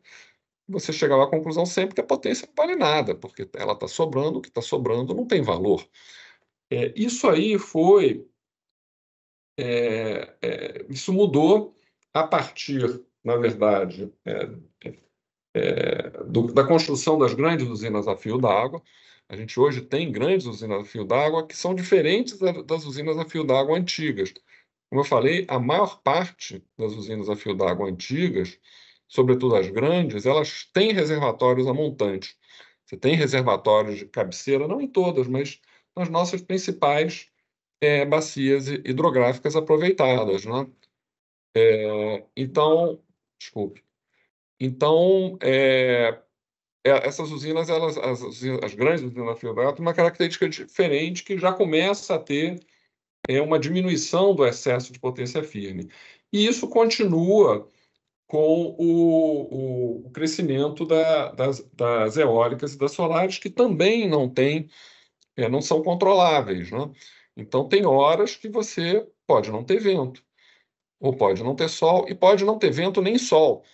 Speaker 3: você chegava à conclusão sempre que a potência não vale nada, porque ela está sobrando, o que está sobrando não tem valor. Isso aí isso mudou a partir, na verdade, da construção das grandes usinas a fio d'água. A gente hoje tem grandes usinas a fio d'água que são diferentes das usinas a fio d'água antigas. Como eu falei, a maior parte das usinas a fio d'água antigas, sobretudo as grandes, elas têm reservatórios a montante. Você tem reservatórios de cabeceira, não em todas, mas nas nossas principais bacias hidrográficas aproveitadas, né? Então, desculpe. Então, essas usinas, as grandes usinas a fio d'água, têm uma característica diferente que já começa a ter uma diminuição do excesso de potência firme. E isso continua com o crescimento das eólicas e das solares, que também não são controláveis, né? Então, tem horas que você pode não ter vento, ou pode não ter sol, e pode não ter vento nem sol.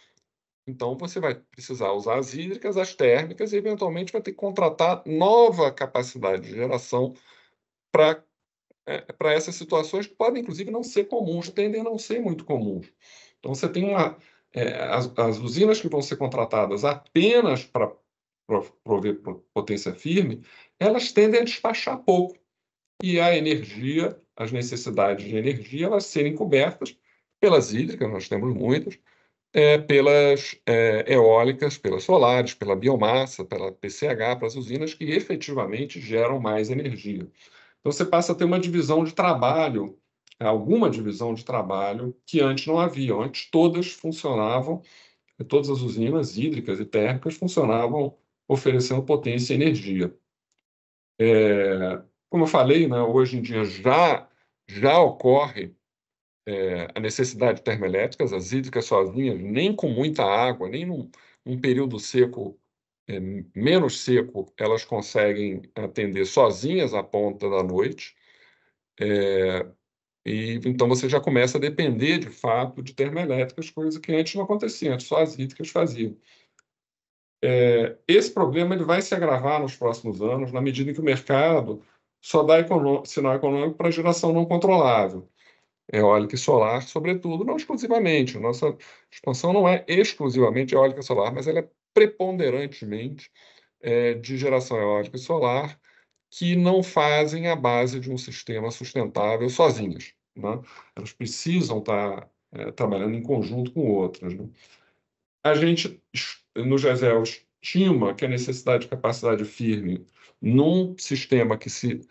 Speaker 3: Então, você vai precisar usar as hídricas, as térmicas, e eventualmente vai ter que contratar nova capacidade de geração para essas situações que podem, inclusive, não ser comuns, tendem a não ser muito comuns. Então, você tem as usinas que vão ser contratadas apenas para prover potência firme, elas tendem a despachar pouco. E a energia, as necessidades de energia, elas serem cobertas pelas hídricas, nós temos muitas, pelas eólicas, pelas solares, pela biomassa, pela PCH, para as usinas que efetivamente geram mais energia. Então, você passa a ter uma divisão de trabalho, alguma divisão de trabalho que antes não havia. Antes todas funcionavam, todas as usinas hídricas e térmicas funcionavam oferecendo potência e energia. Como eu falei, né, hoje em dia já ocorre a necessidade de termoelétricas, as hídricas sozinhas, nem com muita água, nem num período seco, menos seco, elas conseguem atender sozinhas a ponta da noite. E então você já começa a depender, de fato, de termoelétricas, coisa que antes não acontecia, antes só as hídricas faziam. Esse problema ele vai se agravar nos próximos anos, na medida em que o mercado só dá sinal econômico para geração não controlável. Eólica e solar, sobretudo, não exclusivamente. Nossa expansão não é exclusivamente eólica e solar, mas ela é preponderantemente de geração eólica e solar, que não fazem a base de um sistema sustentável sozinhas, né? Elas precisam estar trabalhando em conjunto com outras, né? A gente, no GESEL, estima que a necessidade de capacidade firme num sistema que se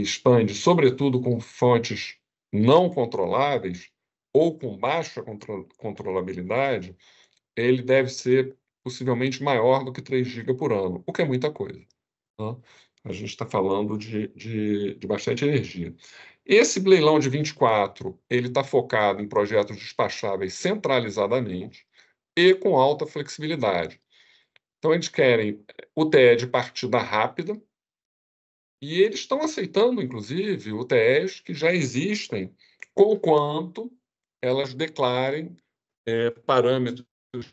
Speaker 3: expande, sobretudo com fontes não controláveis ou com baixa controlabilidade, ele deve ser possivelmente maior do que 3 GB por ano, o que é muita coisa, né? A gente está falando de bastante energia. Esse leilão de 24, ele está focado em projetos despacháveis centralizadamente e com alta flexibilidade. Então, eles querem UTE de partida rápida, e eles estão aceitando, inclusive, UTEs que já existem, conquanto elas declarem parâmetros de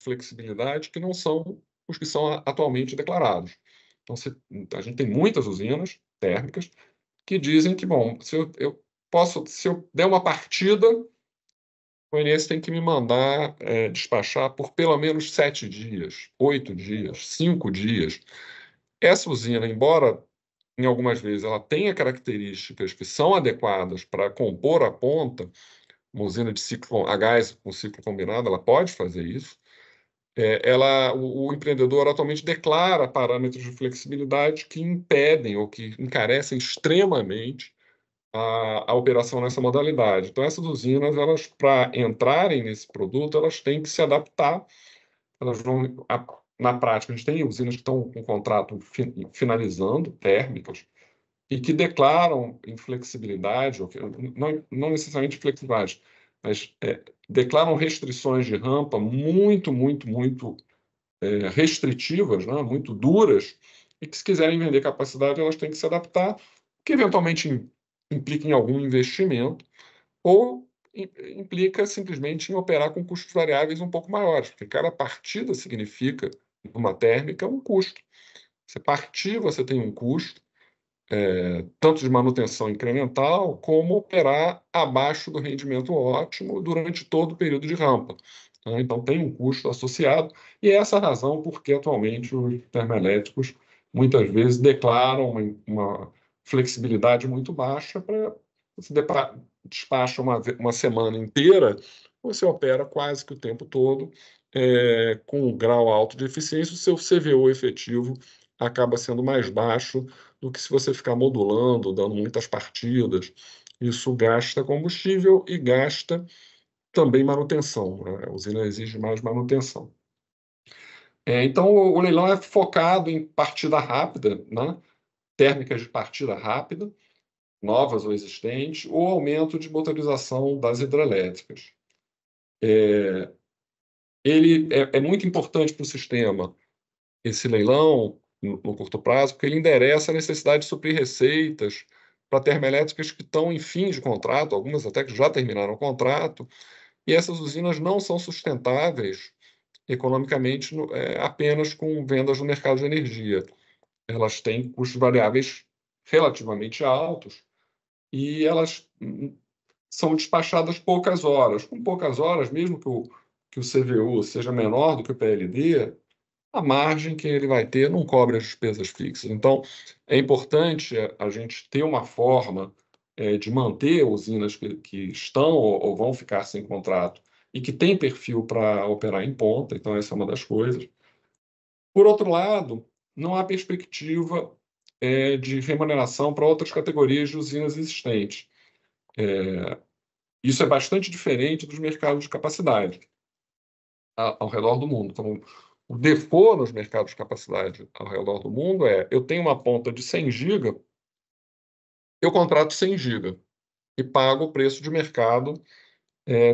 Speaker 3: flexibilidade que não são os que são atualmente declarados. Então, a gente tem muitas usinas térmicas que dizem que, bom, se eu der uma partida, o INS tem que me mandar despachar por pelo menos 7 dias, 8 dias, 5 dias. Essa usina, embora em algumas vezes ela tenha características que são adequadas para compor a ponta, uma usina de ciclo a gás com ciclo combinado, ela pode fazer isso. O empreendedor atualmente declara parâmetros de flexibilidade que impedem ou que encarecem extremamente a operação nessa modalidade. Então, essas usinas, elas, para entrarem nesse produto, elas têm que se adaptar. Elas vão, na prática, a gente tem usinas que estão com o contrato finalizando, térmicas, e que declaram inflexibilidade, ou não necessariamente flexibilidade, mas declaram restrições de rampa muito, muito, muito restritivas, né, muito duras, e que, se quiserem vender capacidade, elas têm que se adaptar, que eventualmente implica em algum investimento, ou implica simplesmente em operar com custos variáveis um pouco maiores, porque cada partida significa, numa térmica, um custo. Você partir, você tem um custo, tanto de manutenção incremental, como operar abaixo do rendimento ótimo durante todo o período de rampa, né? Então, tem um custo associado, e é essa a razão por que atualmente os termoelétricos muitas vezes declaram uma flexibilidade muito baixa. Para você despacha uma semana inteira, você opera quase que o tempo todo com um grau alto de eficiência, o seu CVO efetivo acaba sendo mais baixo do que se você ficar modulando, dando muitas partidas. Isso gasta combustível e gasta também manutenção, né? A usina exige mais manutenção. Então, o leilão é focado em partida rápida, né? Térmicas de partida rápida, novas ou existentes, ou aumento de motorização das hidrelétricas. Ele é muito importante para o sistema, esse leilão, no curto prazo, porque ele endereça a necessidade de suprir receitas para termoelétricas que estão em fim de contrato, algumas até que já terminaram o contrato, e essas usinas não são sustentáveis economicamente apenas com vendas no mercado de energia. Elas têm custos variáveis relativamente altos e elas são despachadas poucas horas. Com poucas horas, mesmo que o CVU seja menor do que o PLD, a margem que ele vai ter não cobre as despesas fixas. Então, é importante a gente ter uma forma de manter usinas que estão ou vão ficar sem contrato e que têm perfil para operar em ponta. Então, essa é uma das coisas. Por outro lado, não há perspectiva de remuneração para outras categorias de usinas existentes. Isso é bastante diferente dos mercados de capacidade ao redor do mundo. Então, o default nos mercados de capacidade ao redor do mundo eu tenho uma ponta de 100 GB, eu contrato 100 GB e pago o preço de mercado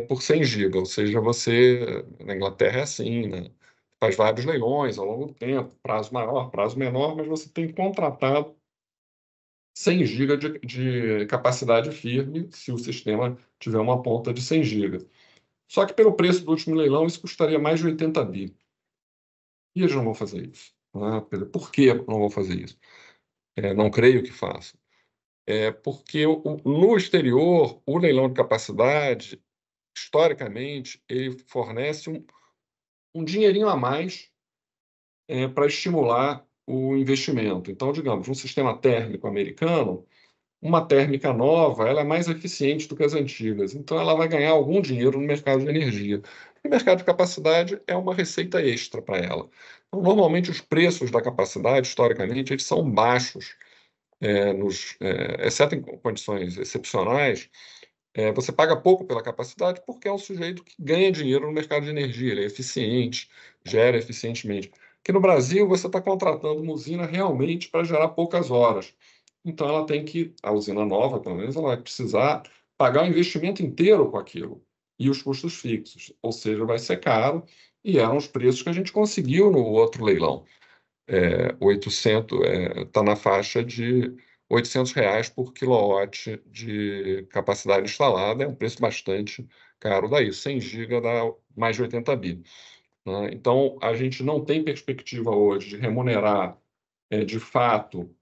Speaker 3: por 100 GB. Ou seja, você, na Inglaterra é assim, né? Faz vários leilões ao longo do tempo, prazo maior, prazo menor, mas você tem contratado 100 GB de capacidade firme se o sistema tiver uma ponta de 100 GB. Só que pelo preço do último leilão, isso custaria mais de 80 bi. E eles não vão fazer isso. Né? Por que não vão fazer isso? Não creio que façam. Porque no exterior, o leilão de capacidade, historicamente, ele fornece um dinheirinho a mais para estimular o investimento. Então, digamos, um sistema térmico americano, uma térmica nova, ela é mais eficiente do que as antigas. Então, ela vai ganhar algum dinheiro no mercado de energia. E o mercado de capacidade é uma receita extra para ela. Então, normalmente, os preços da capacidade, historicamente, eles são baixos, exceto em condições excepcionais. Você paga pouco pela capacidade porque é um sujeito que ganha dinheiro no mercado de energia, ele é eficiente, gera eficientemente. Aqui no Brasil, você está contratando uma usina realmente para gerar poucas horas. Então, ela tem que, a usina nova, pelo menos, ela vai precisar pagar o investimento inteiro com aquilo e os custos fixos. Ou seja, vai ser caro e eram os preços que a gente conseguiu no outro leilão. 800, está na faixa de R$ 800 por quilowatt de capacidade instalada, é um preço bastante caro daí. 100 GB dá mais de 80 bi. Né? Então, a gente não tem perspectiva hoje de remunerar, de fato,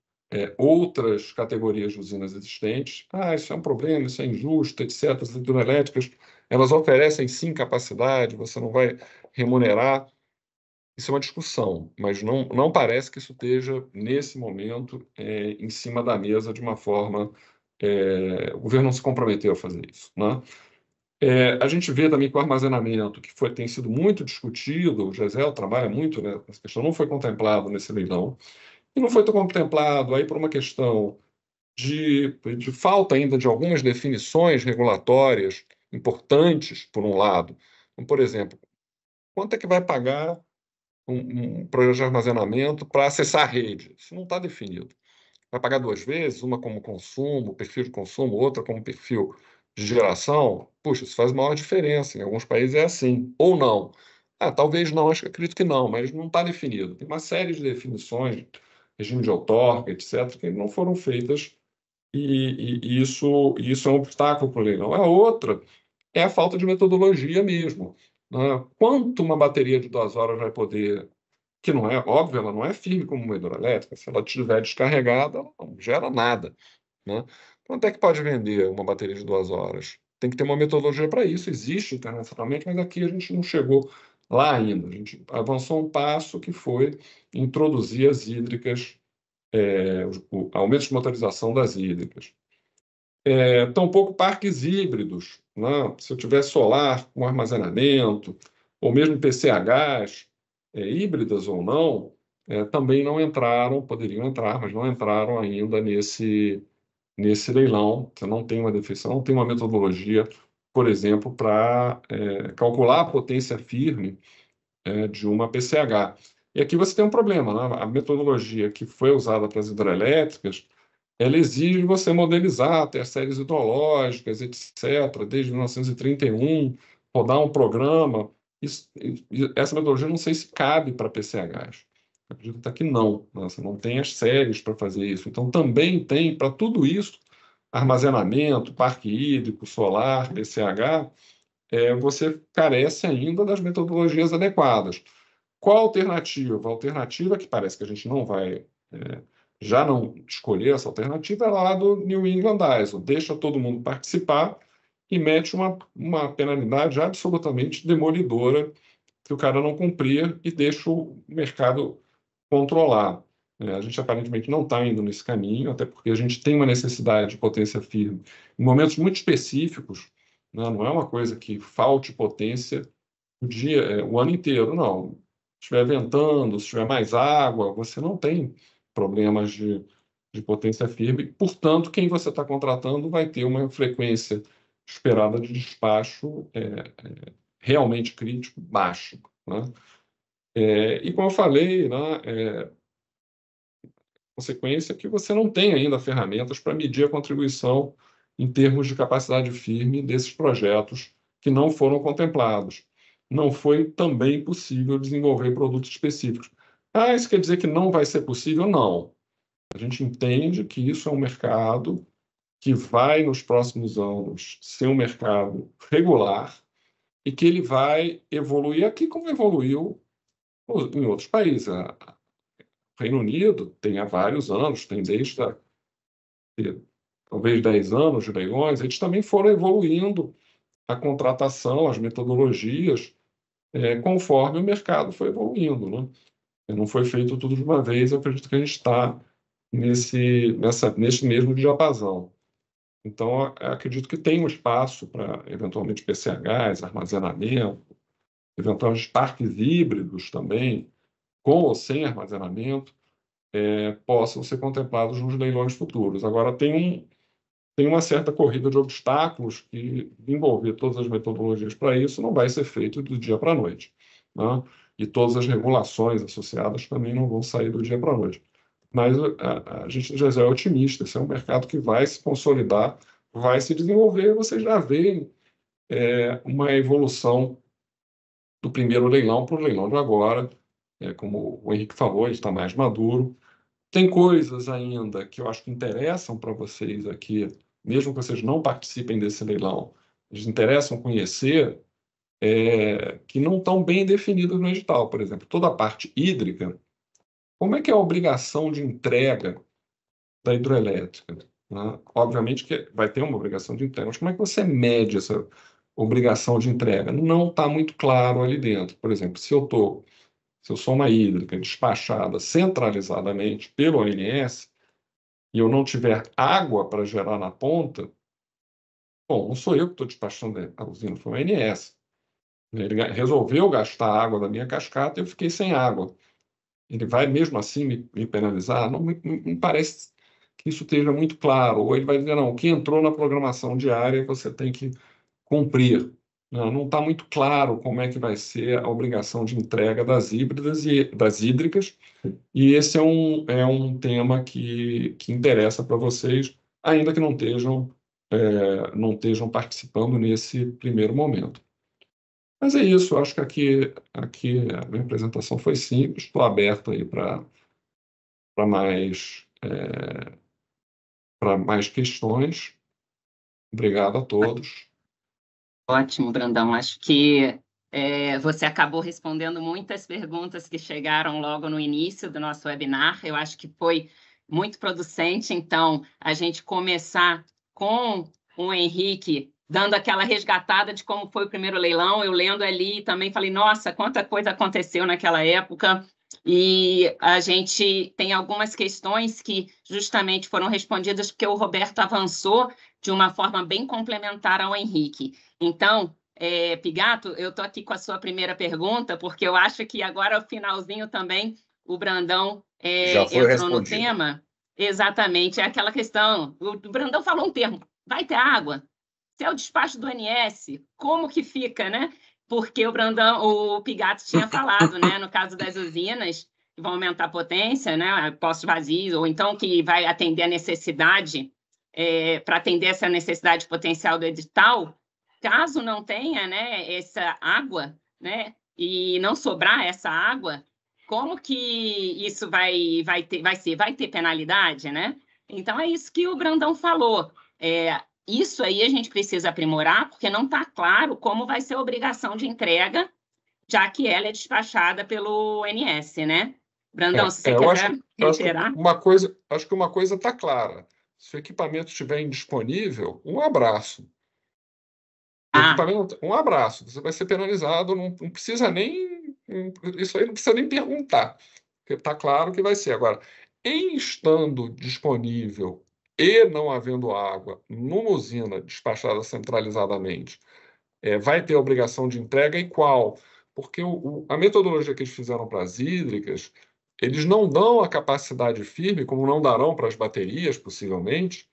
Speaker 3: outras categorias de usinas existentes. Isso é um problema, isso é injusto, etc. As hidrelétricas, elas oferecem sim capacidade, você não vai remunerar. Isso é uma discussão, mas não parece que isso esteja, nesse momento, em cima da mesa de uma forma. O governo não se comprometeu a fazer isso. Né? A gente vê também que o armazenamento, que tem sido muito discutido, o GESEL trabalha muito nessa questão, não foi contemplado nesse leilão, e não foi contemplado aí por uma questão de falta ainda de algumas definições regulatórias importantes, por um lado. Então, por exemplo, quanto é que vai pagar um projeto de armazenamento para acessar a rede? Isso não está definido. Vai pagar duas vezes, uma como consumo, perfil de consumo, outra como perfil de geração? Puxa, isso faz maior diferença. Em alguns países é assim. Ou não. Talvez não, acredito que não, mas não está definido. Tem uma série de definições, regime de outorga, etc., que não foram feitas e isso é um obstáculo para o leilão. A outra é a falta de metodologia mesmo. Né? Quanto uma bateria de 2 horas vai poder, que não é óbvio, ela não é firme como uma hidrelétrica, se ela estiver descarregada, ela não gera nada. Né? Quanto é que pode vender uma bateria de 2 horas? Tem que ter uma metodologia para isso, existe internacionalmente, mas aqui a gente não chegou lá ainda. A gente avançou um passo que foi introduzir as hídricas, o aumento de motorização das hídricas. Tampouco parques híbridos, né? Se eu tiver solar com armazenamento, ou mesmo PCHs, híbridas ou não, também não entraram, poderiam entrar, mas não entraram ainda nesse leilão. Você não tem uma definição, não tem uma metodologia, por exemplo, para calcular a potência firme de uma PCH. E aqui você tem um problema, né? A metodologia que foi usada para as hidrelétricas, ela exige você modelizar, ter séries hidrológicas, etc., desde 1931, rodar um programa. Essa metodologia não sei se cabe para PCHs. Eu acredito até que não, né? Você não tem as séries para fazer isso. Então, também tem, para tudo isso, armazenamento, parque hídrico, solar, PCH, você carece ainda das metodologias adequadas. Qual a alternativa? A alternativa que parece que a gente não vai, já não escolher essa alternativa, é lá do New England ISO. Deixa todo mundo participar e mete uma penalidade absolutamente demolidora se o cara não cumprir e deixa o mercado controlar. A gente aparentemente não está indo nesse caminho, até porque a gente tem uma necessidade de potência firme em momentos muito específicos, né? Não é uma coisa que falte potência o ano inteiro, não. Se estiver ventando, se tiver mais água, você não tem problemas de potência firme. Portanto, quem você está contratando vai ter uma frequência esperada de despacho realmente crítico baixa, né? E como eu falei, né, consequência é que você não tem ainda ferramentas para medir a contribuição em termos de capacidade firme desses projetos que não foram contemplados. Não foi também possível desenvolver produtos específicos. Isso quer dizer que não vai ser possível? Não. A gente entende que isso é um mercado que vai, nos próximos anos, ser um mercado regular e que ele vai evoluir aqui como evoluiu em outros países. O Reino Unido tem há vários anos, tem desde talvez 10 anos de leilões, eles também foram evoluindo a contratação, as metodologias, conforme o mercado foi evoluindo, né? Não foi feito tudo de uma vez, eu acredito que a gente está nesse mesmo diapasão. Então, eu acredito que tem um espaço para, eventualmente, PCHs, armazenamento, eventualmente parques híbridos também, com ou sem armazenamento, possam ser contemplados nos leilões futuros. Agora, tem uma certa corrida de obstáculos que envolver todas as metodologias para isso não vai ser feito do dia para a noite, né? E todas as regulações associadas também não vão sair do dia para a noite. Mas a gente já é otimista, esse é um mercado que vai se consolidar, vai se desenvolver. Vocês já veem uma evolução do primeiro leilão para o leilão de agora. Como o Henrique falou, ele está mais maduro. Tem coisas ainda que eu acho que interessam para vocês aqui, mesmo que vocês não participem desse leilão, eles interessam conhecer, que não estão bem definidas no edital. Por exemplo, toda a parte hídrica, como é que é a obrigação de entrega da hidroelétrica, né? Obviamente que vai ter uma obrigação de entrega, mas como é que você mede essa obrigação de entrega? Não está muito claro ali dentro. Por exemplo, se eu sou uma hídrica despachada centralizadamente pelo ONS e eu não tiver água para gerar na ponta, bom, não sou eu que estou despachando a usina, foi o ONS. Ele resolveu gastar a água da minha cascata e eu fiquei sem água. Ele vai mesmo assim me penalizar? Não me parece que isso esteja muito claro. Ou ele vai dizer, não, o que entrou na programação diária você tem que cumprir. Não está muito claro como é que vai ser a obrigação de entrega das híbridas e das hídricas, e esse é um tema que interessa para vocês, ainda que não estejam participando nesse primeiro momento. Mas é isso, eu acho que aqui a minha apresentação foi simples, estou aberto aí para mais questões. Obrigado a todos.
Speaker 4: Ótimo, Brandão. Acho que você acabou respondendo muitas perguntas que chegaram logo no início do nosso webinar. Eu acho que foi muito producente, então, a gente começar com o Henrique dando aquela resgatada de como foi o primeiro leilão. Eu lendo ali também falei, nossa, quanta coisa aconteceu naquela época. E a gente tem algumas questões que justamente foram respondidas porque o Roberto avançou de uma forma bem complementar ao Henrique. Então, Pigato, eu estou aqui com a sua primeira pergunta, porque eu acho que agora, no finalzinho também, o Brandão entrou no tema. Exatamente, é aquela questão. O Brandão falou um termo, vai ter água? Se é o despacho do ONS, como que fica, né? Porque o Pigato tinha falado, né? No caso das usinas, que vão aumentar a potência, né? Postos vazios, ou então que vai atender a necessidade, para atender essa necessidade potencial do edital, caso não tenha, né, essa água, né, e não sobrar essa água, como que isso vai ter penalidade, né? Então, é isso que o Brandão falou. Isso aí a gente precisa aprimorar, porque não está claro como vai ser a obrigação de entrega, já que ela é despachada pelo ONS, né? Brandão, se você
Speaker 3: eu acho,
Speaker 4: quiser
Speaker 3: eu acho que
Speaker 4: reiterar.
Speaker 3: uma coisa está clara. Se o equipamento estiver indisponível, um abraço. Um abraço. Você vai ser penalizado, não precisa nem... Isso aí não precisa nem perguntar, porque está claro que vai ser. Agora, em estando disponível e não havendo água numa usina despachada centralizadamente, vai ter obrigação de entrega e qual? Porque a metodologia que eles fizeram para as hídricas, eles não dão a capacidade firme, como não darão para as baterias, possivelmente,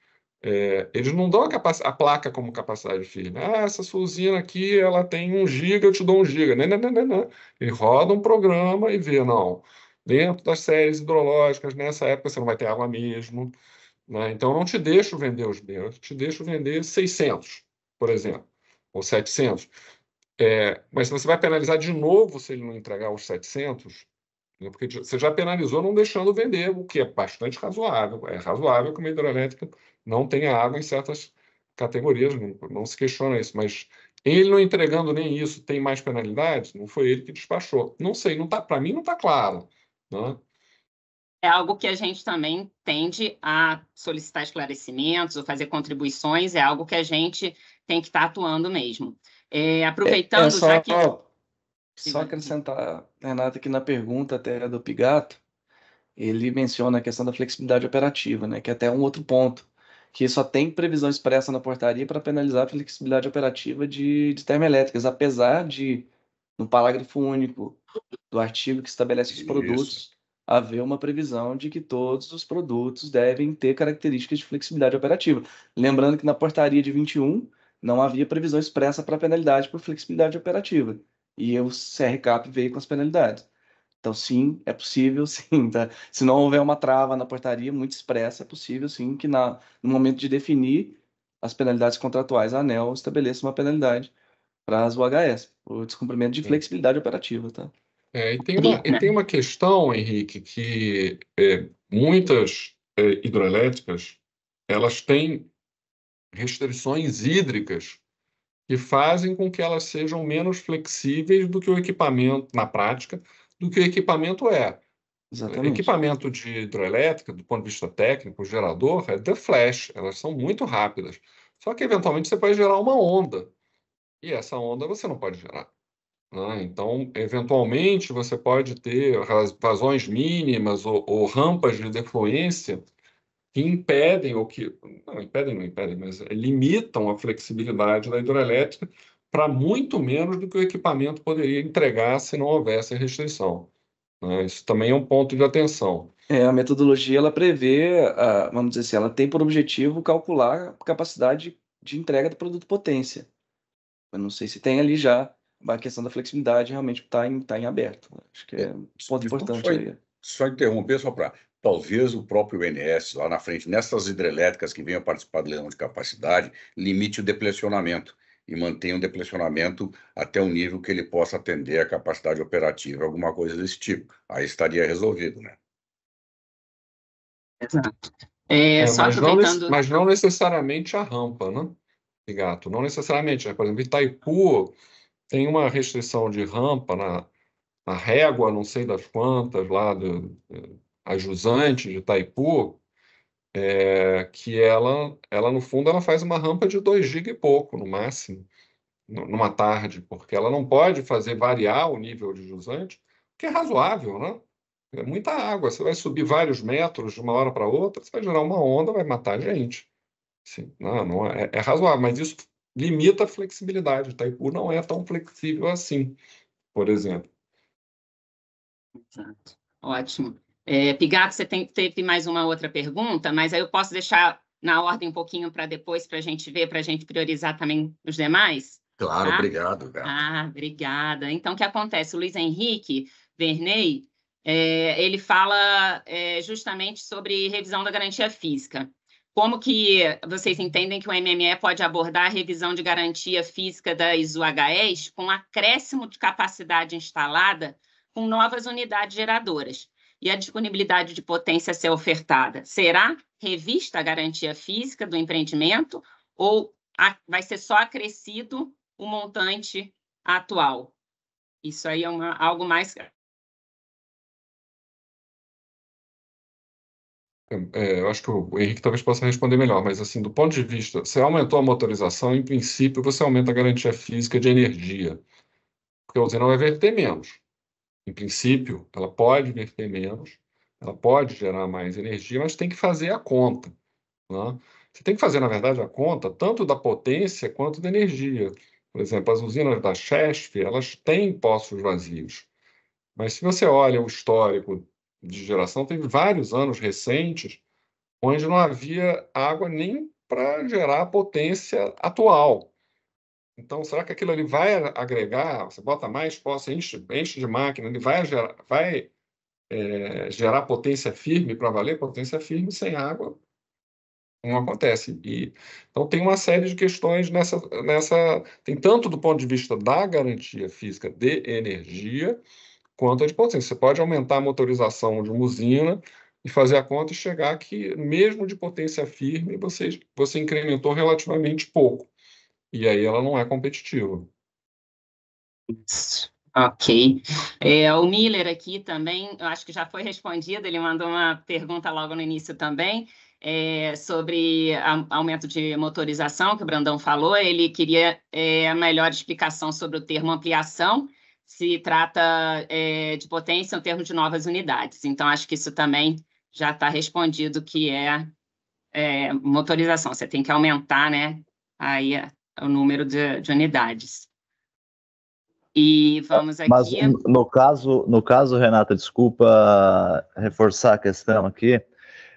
Speaker 3: eles não dão a placa como capacidade firme. Essa sua usina aqui ela tem 1 giga, eu te dou 1 giga. Não, não, não, não, não. Ele roda um programa e vê, não, dentro das séries hidrológicas, nessa época você não vai ter água mesmo, né? Então, eu não te deixo vender os meus, eu te deixo vender 600, por exemplo, ou 700. Mas você vai penalizar de novo se ele não entregar os 700, né? Porque você já penalizou não deixando vender, o que é bastante razoável. É razoável que uma hidrelétrica não tenha água em certas categorias, não se questiona isso, mas ele não entregando nem isso tem mais penalidades? Não foi ele que despachou. Não sei, para mim não está claro, né?
Speaker 4: É algo que a gente também tende a solicitar esclarecimentos ou fazer contribuições, é algo que a gente tem que estar atuando mesmo. Aproveitando, já que...
Speaker 2: Só acrescentar, Renata, que na pergunta até do Pigato, ele menciona a questão da flexibilidade operativa, né, que é até um outro ponto, que só tem previsão expressa na portaria para penalizar a flexibilidade operativa de termoelétricas, apesar de, no parágrafo único do artigo que estabelece os produtos, haver uma previsão de que todos os produtos devem ter características de flexibilidade operativa. Lembrando que na portaria de 21 não havia previsão expressa para penalidade por flexibilidade operativa. E o CRCAP veio com as penalidades. Então, sim, é possível, sim, tá? Se não houver uma trava na portaria muito expressa, é possível, sim, que no momento de definir as penalidades contratuais, a ANEEL estabeleça uma penalidade para as UHS, o descumprimento de flexibilidade operativa, tá?
Speaker 3: E tem uma questão, Henrique, que muitas hidrelétricas elas têm restrições hídricas que fazem com que elas sejam menos flexíveis do que o equipamento, na prática, do que o equipamento é.
Speaker 2: Exatamente.
Speaker 3: Equipamento de hidrelétrica, do ponto de vista técnico, o gerador, é the flash, elas são muito rápidas. Só que, eventualmente, você pode gerar uma onda, e essa onda você não pode gerar, né? Então, eventualmente, você pode ter vazões mínimas ou rampas de defluência que impedem, ou que. Não impedem, mas limitam a flexibilidade da hidrelétrica para muito menos do que o equipamento poderia entregar se não houvesse restrição, né? Isso também é um ponto de atenção.
Speaker 2: A metodologia, ela prevê, vamos dizer assim, ela tem por objetivo calcular a capacidade de entrega do produto potência. Eu não sei se tem ali já a questão da flexibilidade realmente está em aberto. Acho que é um ponto importante aí.
Speaker 5: Só interromper, só para talvez o próprio INS, lá na frente, nessas hidrelétricas que venham participar do leilão de capacidade, limite o deplecionamento e mantenha o deplecionamento até um nível que ele possa atender a capacidade operativa, alguma coisa desse tipo. Aí estaria resolvido, né?
Speaker 4: Exato.
Speaker 3: Mas não necessariamente a rampa, né, Gato? Não necessariamente, né? Por exemplo, Itaipu tem uma restrição de rampa na régua, não sei das quantas, lá a jusante de Itaipu, que ela, no fundo, ela faz uma rampa de 2 GB e pouco, no máximo, numa tarde, porque ela não pode fazer variar o nível de jusante, que é razoável, né? É muita água, você vai subir vários metros de uma hora para outra, você vai gerar uma onda, vai matar a gente. Sim, não é razoável, mas isso limita a flexibilidade. Itaipu não é tão flexível assim, por exemplo.
Speaker 4: Exato. Ótimo. Pigato, você teve mais uma outra pergunta, mas aí eu posso deixar na ordem um pouquinho para depois, para a gente ver, para a gente priorizar também os demais?
Speaker 5: Claro,
Speaker 4: Tá?
Speaker 5: obrigado, Gato.
Speaker 4: Obrigada. Então, o que acontece? O Luiz Henrique Verney, ele fala justamente sobre revisão da garantia física. como que vocês entendem que o MME pode abordar a revisão de garantia física das UHEs com acréscimo de capacidade instalada com novas unidades geradoras e a disponibilidade de potência a ser ofertada? Será revista a garantia física do empreendimento ou vai ser só acrescido o montante atual? Isso aí é algo mais...
Speaker 3: Eu acho que o Henrique talvez possa responder melhor, mas assim, do ponto de vista, você aumentou a motorização, em princípio, você aumenta a garantia física de energia, porque a usina vai verter menos. Em princípio, ela pode verter menos, ela pode gerar mais energia, mas tem que fazer a conta, né? Você tem que fazer, na verdade, a conta tanto da potência quanto da energia. Por exemplo, as usinas da Chesf, elas têm poços vazios. Mas se você olha o histórico de geração, teve vários anos recentes onde não havia água nem para gerar a potência atual. Então, será que aquilo ali vai agregar? Você bota mais poço, enche de máquina, ele vai gerar potência firme para valer? Potência firme sem água não acontece. Então, tem uma série de questões tem tanto do ponto de vista da garantia física de energia, quanto a de potência. Você pode aumentar a motorização de uma usina e fazer a conta e chegar que, mesmo de potência firme, você incrementou relativamente pouco. E aí ela não é competitiva.
Speaker 4: Ok. O Miller aqui também, eu acho que já foi respondido, ele mandou uma pergunta logo no início também, sobre aumento de motorização, que o Brandão falou. Ele queria a melhor explicação sobre o termo ampliação, se trata de potência ou termo de novas unidades. Então, acho que isso também já está respondido, que é motorização. Você tem que aumentar, né, aí o número de unidades. E vamos aqui...
Speaker 6: Mas no caso, Renata, desculpa reforçar a questão aqui,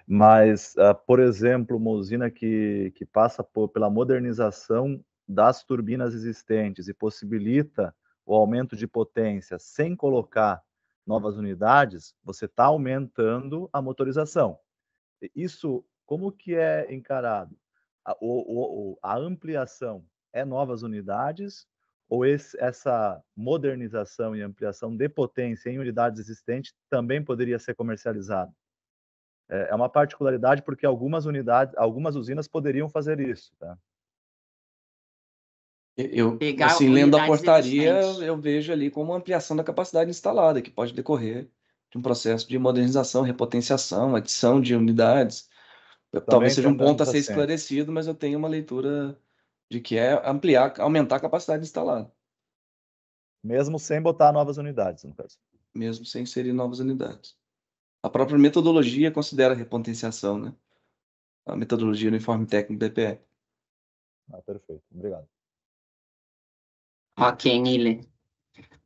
Speaker 6: mas, por exemplo, uma usina que passa pela modernização das turbinas existentes e possibilita o aumento de potência sem colocar novas unidades, você está aumentando a motorização. Isso, como que é encarado? A ampliação é novas unidades ou essa modernização e ampliação de potência em unidades existentes também poderia ser comercializada? É uma particularidade porque algumas usinas poderiam fazer isso, tá?
Speaker 2: Assim, lendo a portaria, eu vejo ali como ampliação da capacidade instalada, que pode decorrer de um processo de modernização, repotenciação, adição de unidades. Talvez seja um ponto a ser esclarecido, mas eu tenho uma leitura de que é aumentar a capacidade instalada.
Speaker 6: Mesmo sem botar novas unidades, no caso.
Speaker 2: Mesmo sem inserir novas unidades. A própria metodologia considera repotenciação, né? A metodologia do informe técnico do DPE.
Speaker 6: Perfeito, obrigado.
Speaker 4: Ok, Miller.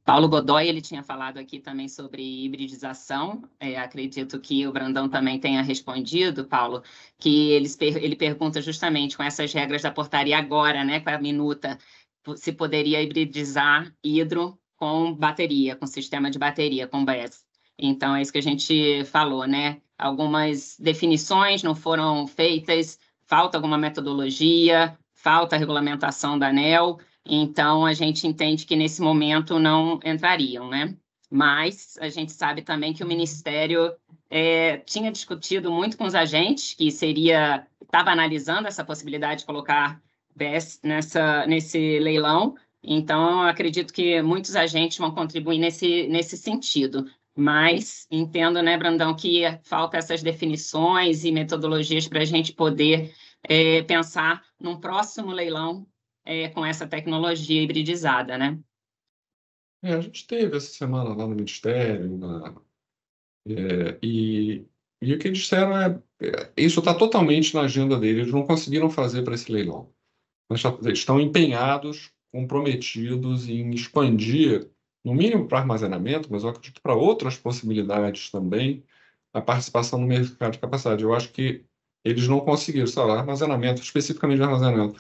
Speaker 4: Paulo Godoy, ele tinha falado aqui também sobre hibridização. Acredito que o Brandão também tenha respondido, Paulo, que ele pergunta justamente com essas regras da portaria agora, né, com a minuta, se poderia hibridizar hidro com bateria, com sistema de bateria, com BESS. Então, é isso que a gente falou, né? Algumas definições não foram feitas, falta alguma metodologia, falta a regulamentação da ANEEL. Então, a gente entende que, nesse momento, não entrariam, né? Mas a gente sabe também que o Ministério tinha discutido muito com os agentes, que estava analisando essa possibilidade de colocar BESS nesse leilão. Então, eu acredito que muitos agentes vão contribuir nesse sentido. Mas entendo, né, Brandão, que falta essas definições e metodologias para a gente poder pensar num próximo leilão com essa tecnologia hibridizada, né?
Speaker 3: A gente teve essa semana lá no Ministério, e o que eles disseram isso está totalmente na agenda deles, eles não conseguiram fazer para esse leilão. Mas estão empenhados, comprometidos em expandir, no mínimo para armazenamento, mas eu acredito para outras possibilidades também, a participação no mercado de capacidade. Eu acho que eles não conseguiram, sei lá, armazenamento, especificamente de armazenamento.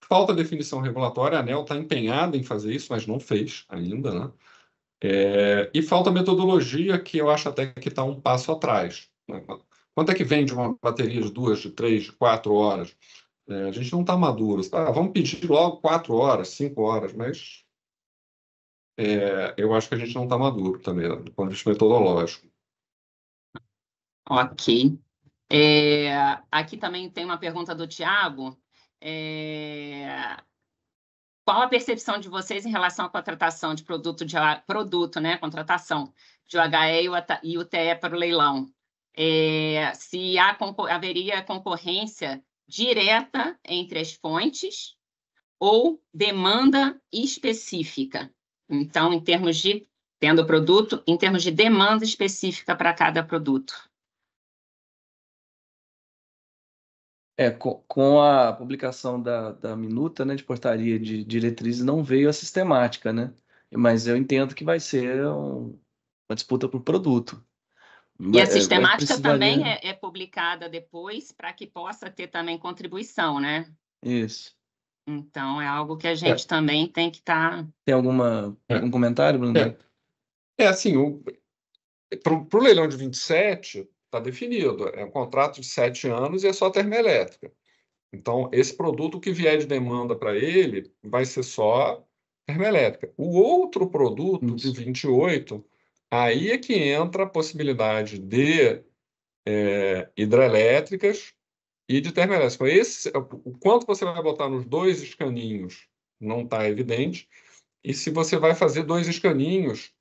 Speaker 3: Falta definição regulatória, a ANEEL está empenhada em fazer isso, mas não fez ainda, né? E falta metodologia, que eu acho até que está um passo atrás, né? Quanto é que vende uma bateria de 2, de 3, de 4 horas? A gente não está maduro. Vamos pedir logo 4 horas, 5 horas, mas eu acho que a gente não está maduro também, do ponto de vista metodológico.
Speaker 4: Ok. Aqui também tem uma pergunta do Tiago. Qual a percepção de vocês em relação à contratação de produto, né? Contratação de OHE e UTE para o leilão? Se haveria concorrência direta entre as fontes ou demanda específica? Então, em termos de tendo produto, em termos de demanda específica para cada produto.
Speaker 2: Com a publicação da minuta, né, de portaria de diretrizes, não veio a sistemática, né? Mas eu entendo que vai ser uma disputa por produto.
Speaker 4: E a sistemática também é publicada depois para que possa ter também contribuição, né?
Speaker 2: Isso.
Speaker 4: Então, é algo que a gente também tem que estar...
Speaker 2: Tem algum comentário, Bruno?
Speaker 3: Assim, para o leilão de 27, está definido. É um contrato de 7 anos e é só termoelétrica. Então, esse produto que vier de demanda para ele vai ser só termoelétrica. O outro produto de 28, aí é que entra a possibilidade de hidrelétricas e de termoelétricas. O quanto você vai botar nos 2 escaninhos não está evidente. E se você vai fazer 2 escaninhos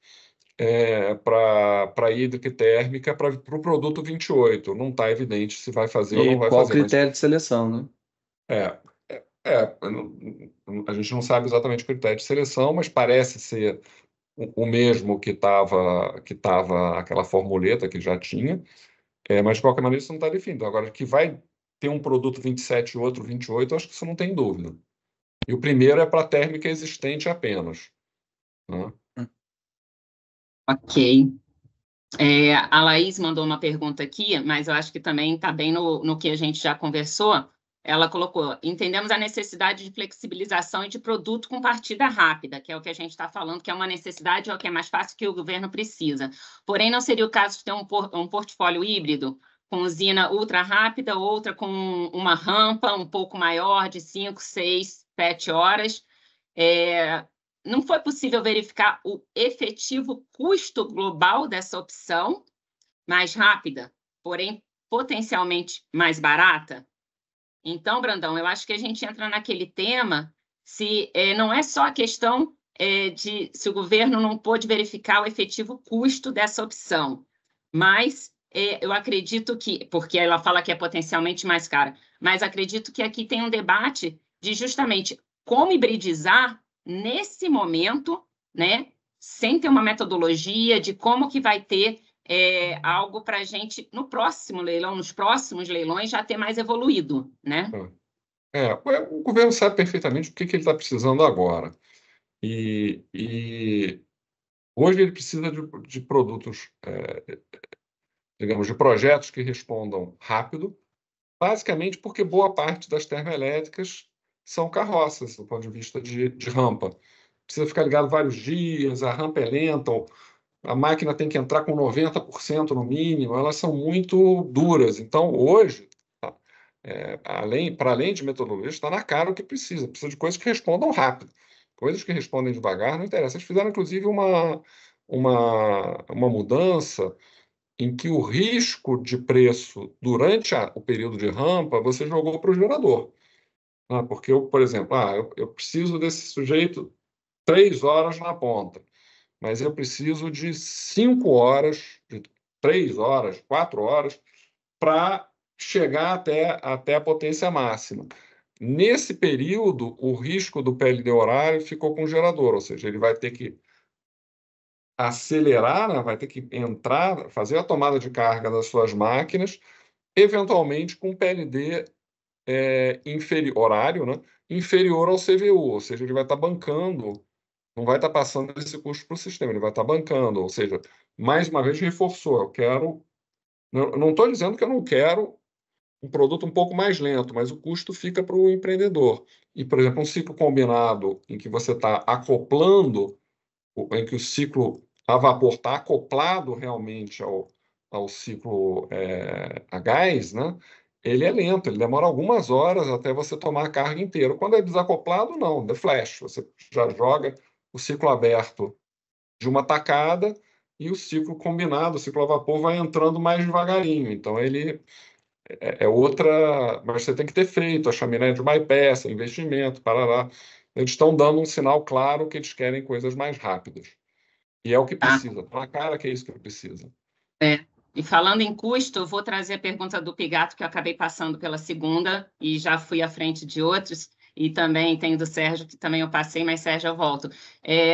Speaker 3: para hídrica e térmica para o produto 28, não está evidente se vai fazer ou não vai
Speaker 2: qual
Speaker 3: fazer.
Speaker 2: Qual critério de seleção, né?
Speaker 3: A gente não sabe exatamente o critério de seleção, mas parece ser o mesmo que estava aquela formuleta que já tinha, mas de qualquer maneira isso não está definido. Agora, que vai ter um produto 27 e outro 28, acho que isso não tem dúvida. E o primeiro é para térmica existente apenas, né?
Speaker 4: Ok. A Laís mandou uma pergunta aqui, mas eu acho que também está bem no que a gente já conversou. Ela colocou: entendemos a necessidade de flexibilização e de produto com partida rápida, que é o que a gente está falando, que é uma necessidade ou que é mais fácil que o governo precisa. Porém, não seria o caso de ter um portfólio híbrido, com usina ultra rápida, outra com uma rampa um pouco maior, de 5, 6, 7 horas. Não foi possível verificar o efetivo custo global dessa opção, mais rápida, porém potencialmente mais barata? Então, Brandão, eu acho que a gente entra naquele tema se não é só a questão de se o governo não pôde verificar o efetivo custo dessa opção, mas eu acredito que, porque ela fala que é potencialmente mais cara, mas acredito que aqui tem um debate de justamente como hibridizar nesse momento, né, sem ter uma metodologia de como que vai ter algo para a gente, no próximo leilão, nos próximos leilões, já ter mais evoluído, né?
Speaker 3: O governo sabe perfeitamente o que ele está precisando agora. E hoje ele precisa de produtos, digamos, de projetos que respondam rápido, basicamente porque boa parte das termoelétricas são carroças, do ponto de vista de rampa. Precisa ficar ligado vários dias, a rampa é lenta, a máquina tem que entrar com 90% no mínimo, elas são muito duras. Então, hoje, para além de metodologia, está na cara o que precisa de coisas que respondam rápido. Coisas que respondem devagar não interessa. Eles fizeram, inclusive, uma mudança em que o risco de preço durante o período de rampa você jogou para o gerador. Porque por exemplo, eu preciso desse sujeito 3 horas na ponta, mas eu preciso de 5 horas, de 3 horas, 4 horas, para chegar até a potência máxima. Nesse período, o risco do PLD horário ficou com o gerador, ou seja, ele vai ter que acelerar, né? Vai ter que entrar, fazer a tomada de carga das suas máquinas, eventualmente com PLD horário, né? Inferior ao CVU, ou seja, ele vai estar bancando, não vai estar passando esse custo para o sistema, ele vai estar bancando, ou seja, mais uma vez reforçou, não estou dizendo que eu não quero um produto um pouco mais lento, mas o custo fica para o empreendedor. E, por exemplo, um ciclo combinado em que você está acoplando, em que o ciclo a vapor está acoplado realmente ao ciclo a gás, né, ele é lento, ele demora algumas horas até você tomar a carga inteira. Quando é desacoplado, não, é flash, você já joga o ciclo aberto de uma tacada e o ciclo combinado, o ciclo a vapor, vai entrando mais devagarinho. Então, ele é outra... Mas você tem que ter feito a chaminé de bypass, investimento, parará. Eles estão dando um sinal claro que eles querem coisas mais rápidas. E é o que
Speaker 4: Tá?
Speaker 3: precisa. Tá na cara que é isso que precisa.
Speaker 4: E falando em custo, eu vou trazer a pergunta do Pigato, que eu acabei passando pela segunda e já fui à frente de outros, e também tem do Sérgio, que também eu passei, mas Sérgio, eu volto.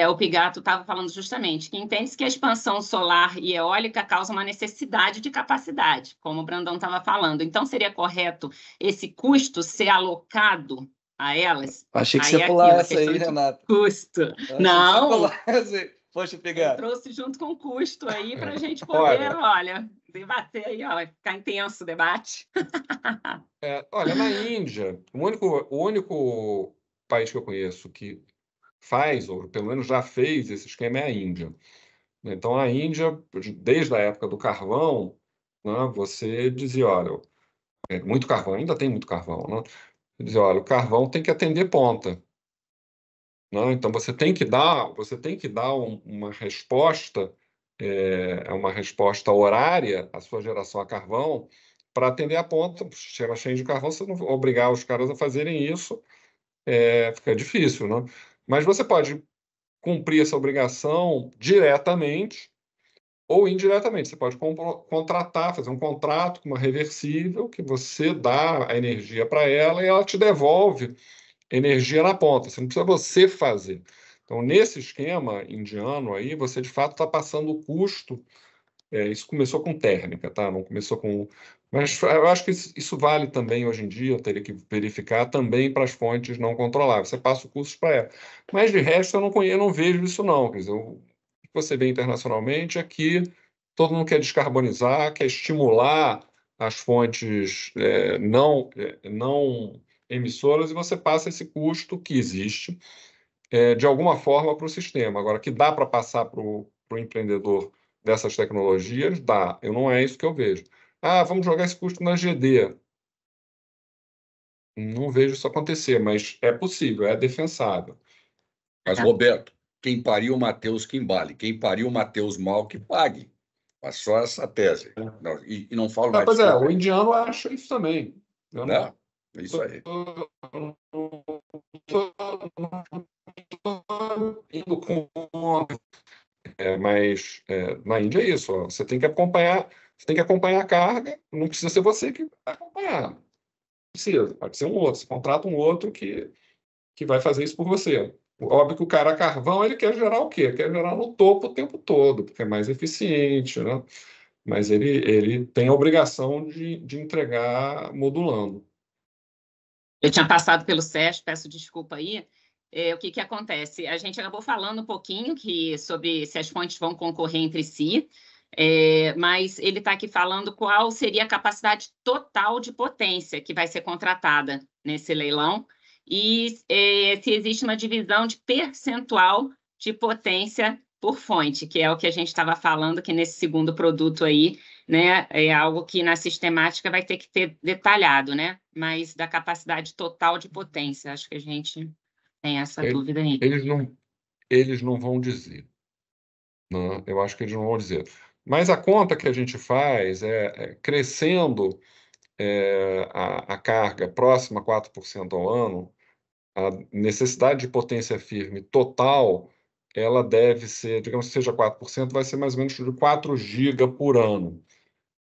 Speaker 4: O Pigato estava falando justamente que entende-se que a expansão solar e eólica causa uma necessidade de capacidade, como o Brandão estava falando. Então, seria correto esse custo ser alocado a elas?
Speaker 2: Achei que
Speaker 4: Aí
Speaker 2: você ia pular
Speaker 4: aquilo, a
Speaker 2: essa aí,
Speaker 4: questão de
Speaker 2: Renato.
Speaker 4: custo.
Speaker 2: Achei que você ia
Speaker 4: Não,
Speaker 2: pular essa aí. Poxa,
Speaker 4: eu
Speaker 2: Pigato.
Speaker 4: trouxe junto com o custo aí para a gente poder, olha, debater aí, ó, ficar intenso o debate.
Speaker 3: Olha, na Índia, o único país que eu conheço que faz, ou pelo menos já fez esse esquema, é a Índia. Então, a Índia, desde a época do carvão, né, você dizia, olha, muito carvão, ainda tem muito carvão, né? Dizia, olha, o carvão tem que atender ponta, né? Então, você tem que dar uma resposta, uma resposta horária à sua geração a carvão para atender a ponta. Chega cheio de carvão, você não vai obrigar os caras a fazerem isso, fica difícil, né? Mas você pode cumprir essa obrigação diretamente ou indiretamente. Você pode contratar, fazer um contrato com uma reversível que você dá a energia para ela e ela te devolve energia na ponta. Você não precisa você fazer. Então, nesse esquema indiano aí, você de fato está passando o custo. Isso começou com térmica, tá? Não começou com. Mas eu acho que isso vale também hoje em dia, eu teria que verificar também para as fontes não controláveis. Você passa o custo para ela. Mas de resto, eu não vejo isso, não. Quer dizer, o que você vê internacionalmente é que todo mundo quer descarbonizar, quer estimular as fontes não emissoras, e você passa esse custo que existe de alguma forma para o sistema. Agora, que dá para passar para o empreendedor dessas tecnologias, dá. Não é isso que eu vejo. Ah, vamos jogar esse custo na GD. Não vejo isso acontecer, mas é possível, é defensável.
Speaker 5: Mas, Roberto, quem pariu o Matheus que embale, quem pariu o Matheus mal que pague. Mas só essa tese. Não, e não falo mais.
Speaker 3: Pois é, o indiano acha isso também.
Speaker 5: Né? Isso aí.
Speaker 3: Indo mas na Índia é isso. Ó, você tem que acompanhar a carga. Não precisa ser você que vai acompanhar. Não precisa, pode ser um outro. Você contrata um outro que vai fazer isso por você. Óbvio que o cara carvão, ele quer gerar o quê? Quer gerar no topo o tempo todo, porque é mais eficiente, né? Mas ele tem a obrigação de entregar modulando.
Speaker 4: Eu tinha passado pelo Sérgio, peço desculpa aí. O que acontece? A gente acabou falando um pouquinho sobre se as fontes vão concorrer entre si, mas ele está aqui falando qual seria a capacidade total de potência que vai ser contratada nesse leilão e se existe uma divisão de percentual de potência por fonte, que é o que a gente estava falando, que nesse segundo produto aí, né, é algo que na sistemática vai ter que ter detalhado, né? Mas da capacidade total de potência, acho que a gente tem essa dúvida aí.
Speaker 3: Eles não vão dizer. Né? Eu acho que eles não vão dizer. Mas a conta que a gente faz crescendo a carga próxima a 4% ao ano, a necessidade de potência firme total, ela deve ser, digamos que seja 4%, vai ser mais ou menos de 4 GB por ano.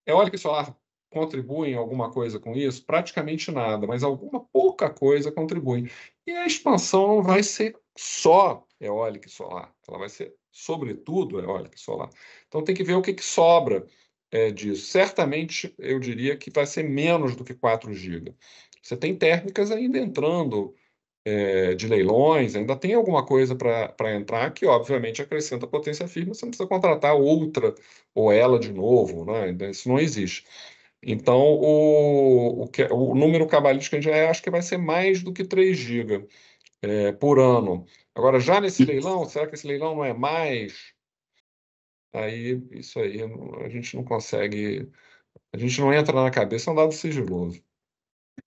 Speaker 3: Eólica e solar contribuem alguma coisa com isso? Praticamente nada, mas alguma pouca coisa contribui. E a expansão não vai ser só eólica e solar, ela vai ser, sobretudo, eólica e solar. Então tem que ver o que sobra disso. Certamente, eu diria que vai ser menos do que 4 GB. Você tem térmicas ainda entrando de leilões, ainda tem alguma coisa para entrar que, obviamente, acrescenta potência firme, você não precisa contratar outra ou ela de novo, né? Isso não existe. Então, o número cabalístico a gente acha que vai ser mais do que 3 GB por ano. Agora, já nesse leilão, será que esse leilão não é mais aí isso aí a gente não consegue, a gente não entra na cabeça, é um dado sigiloso.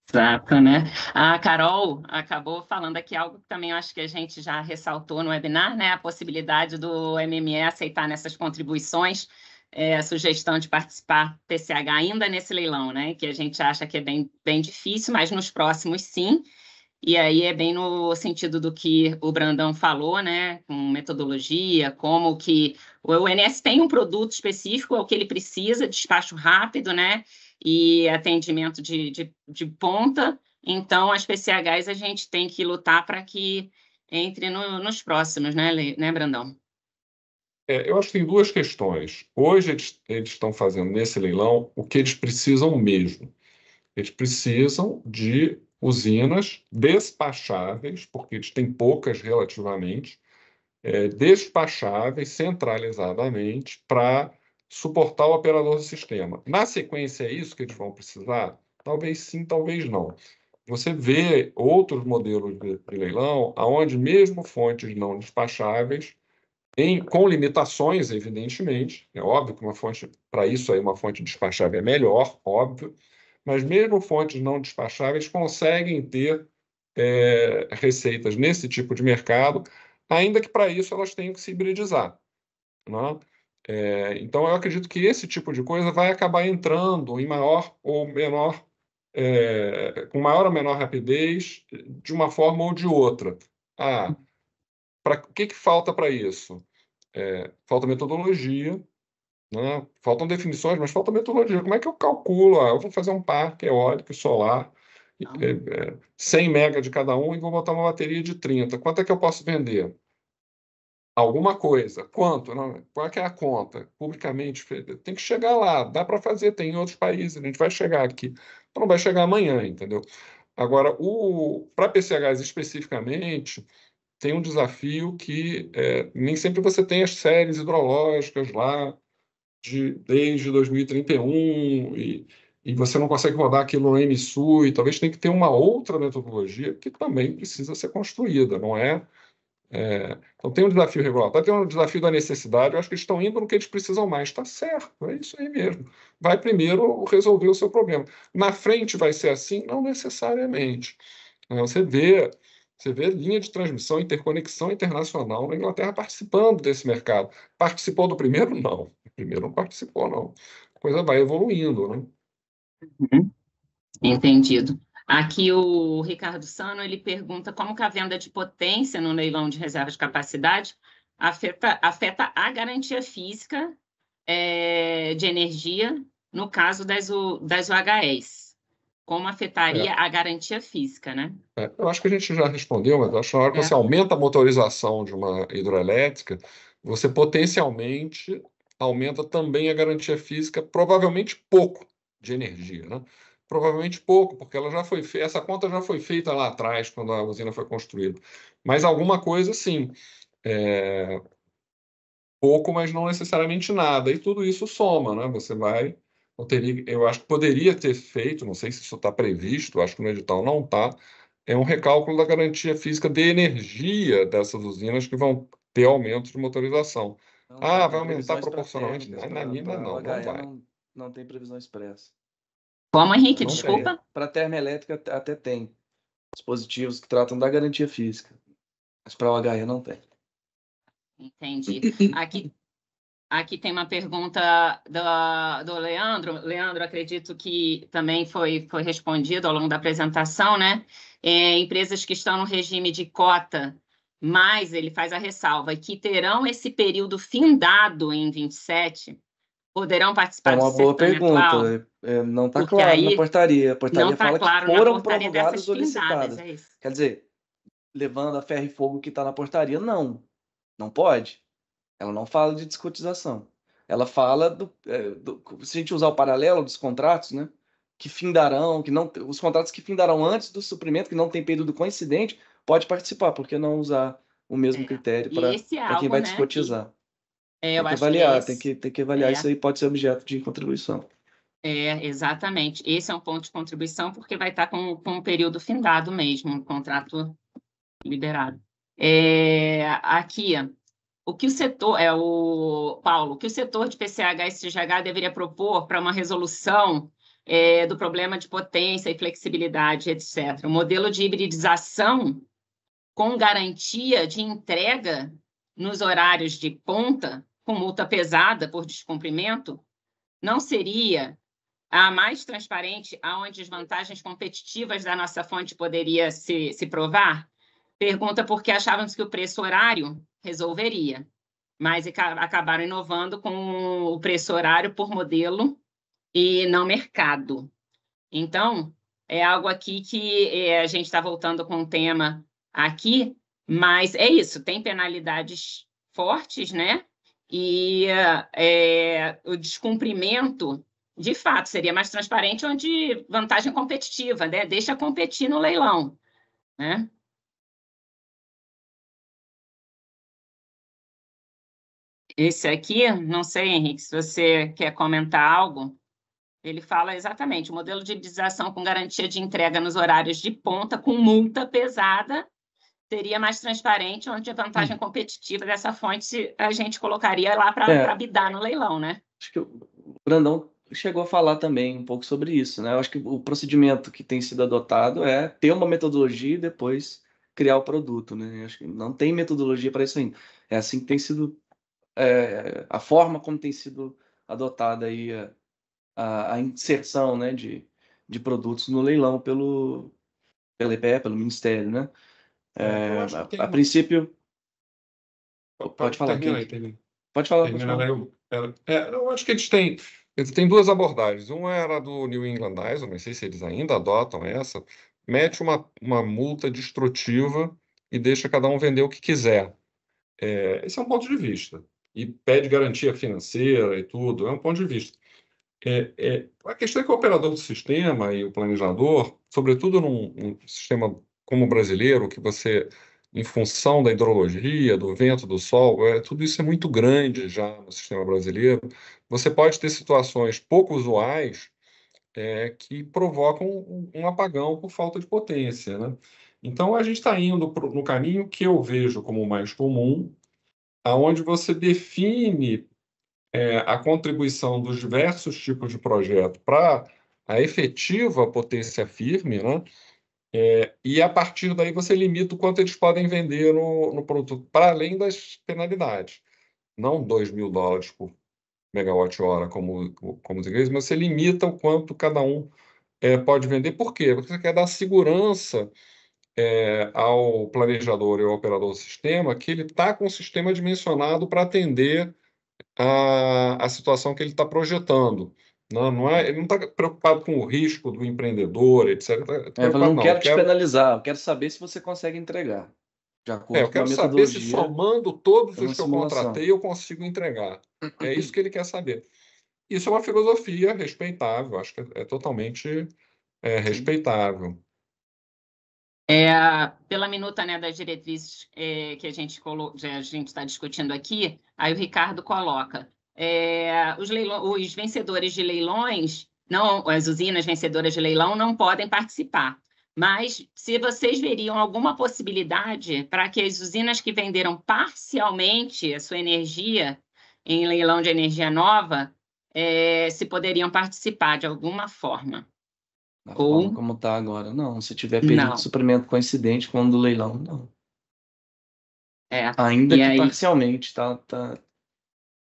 Speaker 4: Exato, né? A Carol acabou falando aqui algo que também eu acho que a gente já ressaltou no webinar, né? A possibilidade do MME aceitar nessas contribuições a sugestão de participar PCH ainda nesse leilão, né? Que a gente acha que é bem difícil, mas nos próximos sim. E aí é bem no sentido do que o Brandão falou, né? Com metodologia, como que o ONS tem um produto específico, é o que ele precisa, despacho rápido, né? E atendimento de ponta. Então, as PCHs a gente tem que lutar para que entre nos próximos, né, Brandão?
Speaker 3: Eu acho que tem duas questões. Hoje eles estão fazendo nesse leilão o que eles precisam mesmo. Eles precisam de usinas despacháveis, porque eles têm poucas relativamente, despacháveis centralizadamente para suportar o operador do sistema. Na sequência, é isso que eles vão precisar? Talvez sim, talvez não. Você vê outros modelos de leilão onde mesmo fontes não despacháveis, com limitações, evidentemente, é óbvio que uma fonte, para isso aí, uma fonte despachável é melhor, óbvio, mas mesmo fontes não despacháveis conseguem ter receitas nesse tipo de mercado, ainda que para isso elas tenham que se hibridizar, né? Então, eu acredito que esse tipo de coisa vai acabar entrando em maior ou menor, com maior ou menor rapidez, de uma forma ou de outra. O que falta para isso? Falta metodologia, né? Faltam definições, mas falta metodologia. Como é que eu calculo? Eu vou fazer um parque eólico e solar, 100 mega de cada um, e vou botar uma bateria de 30. Quanto é que eu posso vender? Alguma coisa. Quanto? Não, qual é que é a conta? Publicamente, tem que chegar lá. Dá para fazer, tem em outros países. A gente vai chegar aqui. Então, não vai chegar amanhã, entendeu? Agora, para PCHs especificamente, tem um desafio que nem sempre você tem as séries hidrológicas lá desde 2031 e você não consegue rodar aquilo no MSU, e talvez tenha que ter uma outra metodologia que também precisa ser construída, não é? Então tem um desafio regulatório, tem um desafio da necessidade, eu acho que eles estão indo no que eles precisam mais, está certo, é isso aí mesmo. Vai primeiro resolver o seu problema. Na frente vai ser assim? Não necessariamente. Você vê linha de transmissão, interconexão internacional na Inglaterra participando desse mercado. Participou do primeiro? Não. O primeiro não participou, não. A coisa vai evoluindo, né?
Speaker 4: Uhum. Entendido. Aqui o Ricardo Sano, ele pergunta como que a venda de potência no leilão de reserva de capacidade afeta a garantia física de energia no caso das UHEs. Como afetaria a garantia física, né?
Speaker 3: Eu acho que a gente já respondeu, mas acho que na hora que você aumenta a motorização de uma hidroelétrica, você potencialmente aumenta também a garantia física, provavelmente pouco de energia, né? Provavelmente pouco, porque ela já foi essa conta já foi feita lá atrás, quando a usina foi construída. Mas alguma coisa, sim. Pouco, mas não necessariamente nada. E tudo isso soma, né? Você vai. Eu acho que poderia ter feito, não sei se isso está previsto, acho que no edital não está, um recálculo da garantia física de energia dessas usinas que vão ter aumento de motorização. Vai aumentar proporcionalmente? Na mina, não vai.
Speaker 2: Não tem previsão expressa.
Speaker 4: Como, Henrique? Desculpa?
Speaker 2: Para termoelétrica até tem dispositivos que tratam da garantia física, mas para o HE não tem.
Speaker 4: Entendi. Aqui tem uma pergunta do Leandro. Leandro, acredito que também foi respondido ao longo da apresentação, né? Empresas que estão no regime de cota, mas ele faz a ressalva que terão esse período findado em 27, poderão participar do certame atual?
Speaker 2: É uma boa pergunta. Não está claro na portaria. A portaria fala que foram prorrogadas ou licitadas. Quer dizer, levando a ferro e fogo que está na portaria, não pode. Ela não fala de descotização. Ela fala se a gente usar o paralelo dos contratos, né, que findarão, os contratos que findarão antes do suprimento, que não tem período coincidente, pode participar, porque não usar o mesmo critério para quem vai descotizar. Tem que avaliar, tem que avaliar isso aí, pode ser objeto de contribuição.
Speaker 4: Exatamente. Esse é um ponto de contribuição, porque vai estar com um período findado mesmo, um contrato liberado. Aqui, o que o setor, Paulo, o que o setor de PCH e CGH deveria propor para uma resolução do problema de potência e flexibilidade, etc. O modelo de hibridização com garantia de entrega nos horários de ponta, com multa pesada por descumprimento, não seria a mais transparente, aonde as vantagens competitivas da nossa fonte poderia se provar? Pergunta porque achávamos que o preço horário resolveria, mas acabaram inovando com o preço horário por modelo e não mercado. Então, é algo aqui que a gente está voltando com o tema aqui, mas é isso, tem penalidades fortes, né? E o descumprimento, de fato, seria mais transparente, onde vantagem competitiva, né? Deixa competir no leilão, né? Esse aqui, não sei, Henrique, se você quer comentar algo, ele fala exatamente, o modelo de hibridização com garantia de entrega nos horários de ponta, com multa pesada, seria mais transparente, onde a vantagem competitiva dessa fonte a gente colocaria lá para bidar no leilão, né?
Speaker 2: Acho que o Brandão chegou a falar também um pouco sobre isso, né? Eu acho que o procedimento que tem sido adotado é ter uma metodologia e depois criar o produto, né? Acho que não tem metodologia para isso ainda. É assim que tem sido a forma como tem sido adotada aí a inserção, né, de produtos no leilão pelo IPE, pelo Ministério, né?
Speaker 3: Eu acho que tem
Speaker 2: A princípio... Pode falar,
Speaker 3: termina
Speaker 2: Kate.
Speaker 3: aí, termina.
Speaker 2: Pode falar.
Speaker 3: Eu acho que eles têm duas abordagens. Uma era do New England ISO, não sei se eles ainda adotam essa, mete uma multa destrutiva e deixa cada um vender o que quiser. Esse é um ponto de vista. E pede garantia financeira e tudo, é um ponto de vista. A questão é que o operador do sistema e o planejador, sobretudo num sistema como o brasileiro, que você, em função da hidrologia, do vento, do sol, tudo isso é muito grande já no sistema brasileiro, você pode ter situações pouco usuais que provocam um apagão por falta de potência, né? Então, a gente está indo no caminho que eu vejo como mais comum, aonde você define a contribuição dos diversos tipos de projeto para a efetiva potência firme, né? E a partir daí você limita o quanto eles podem vender no produto, para além das penalidades. Não $2.000 por megawatt-hora, como os ingleses, mas você limita o quanto cada um pode vender. Por quê? Porque você quer dar segurança ao planejador e ao operador do sistema que ele está com o sistema dimensionado para atender a situação que ele está projetando. Ele não está preocupado com o risco do empreendedor, etc.
Speaker 2: Eu não quero te penalizar, eu quero saber se você consegue entregar. De acordo
Speaker 3: eu
Speaker 2: com a
Speaker 3: quero saber se somando todos os que eu contratei, eu consigo entregar. É isso que ele quer saber. Isso é uma filosofia respeitável, acho que é totalmente respeitável.
Speaker 4: Pela minuta, né, das diretrizes que a gente está discutindo aqui, aí o Ricardo coloca os vencedores de leilões, as usinas vencedoras de leilão não podem participar. Mas se vocês veriam alguma possibilidade para que as usinas que venderam parcialmente a sua energia em leilão de energia nova se poderiam participar de alguma forma.
Speaker 2: Da forma como está agora, não. Se tiver período de suprimento coincidente com o do leilão, não. Ainda que parcialmente está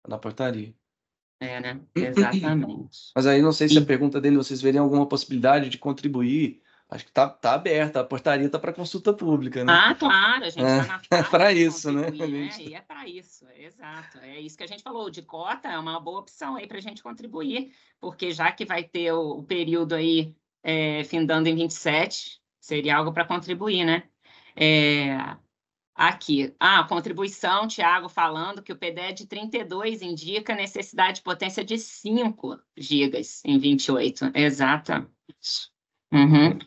Speaker 2: na portaria.
Speaker 4: Né? Exatamente.
Speaker 2: Mas aí não sei se a pergunta dele, vocês veriam alguma possibilidade de contribuir. Acho que tá aberta, a portaria está para consulta pública, né?
Speaker 4: Claro, a gente está na fase
Speaker 2: para isso, né?
Speaker 4: E é para isso, exato. É isso que a gente falou, de cota é uma boa opção aí para a gente contribuir, porque já que vai ter o período aí findando em 27, seria algo para contribuir, né? Aqui, contribuição, Tiago falando que o PDE de 32 indica necessidade de potência de 5 gigas em 28. Exato. Uhum.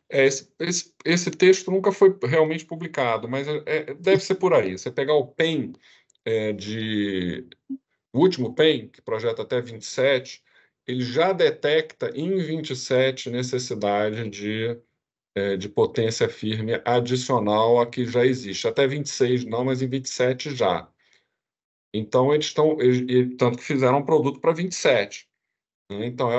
Speaker 3: Esse texto nunca foi realmente publicado, mas deve ser por aí. Você pegar o PEN, o último PEN, que projeta até 27, ele já detecta em 27 necessidade de potência firme adicional a que já existe. Até 26 não, mas em 27 já. Então, tanto que fizeram um produto para 27. Né? Então,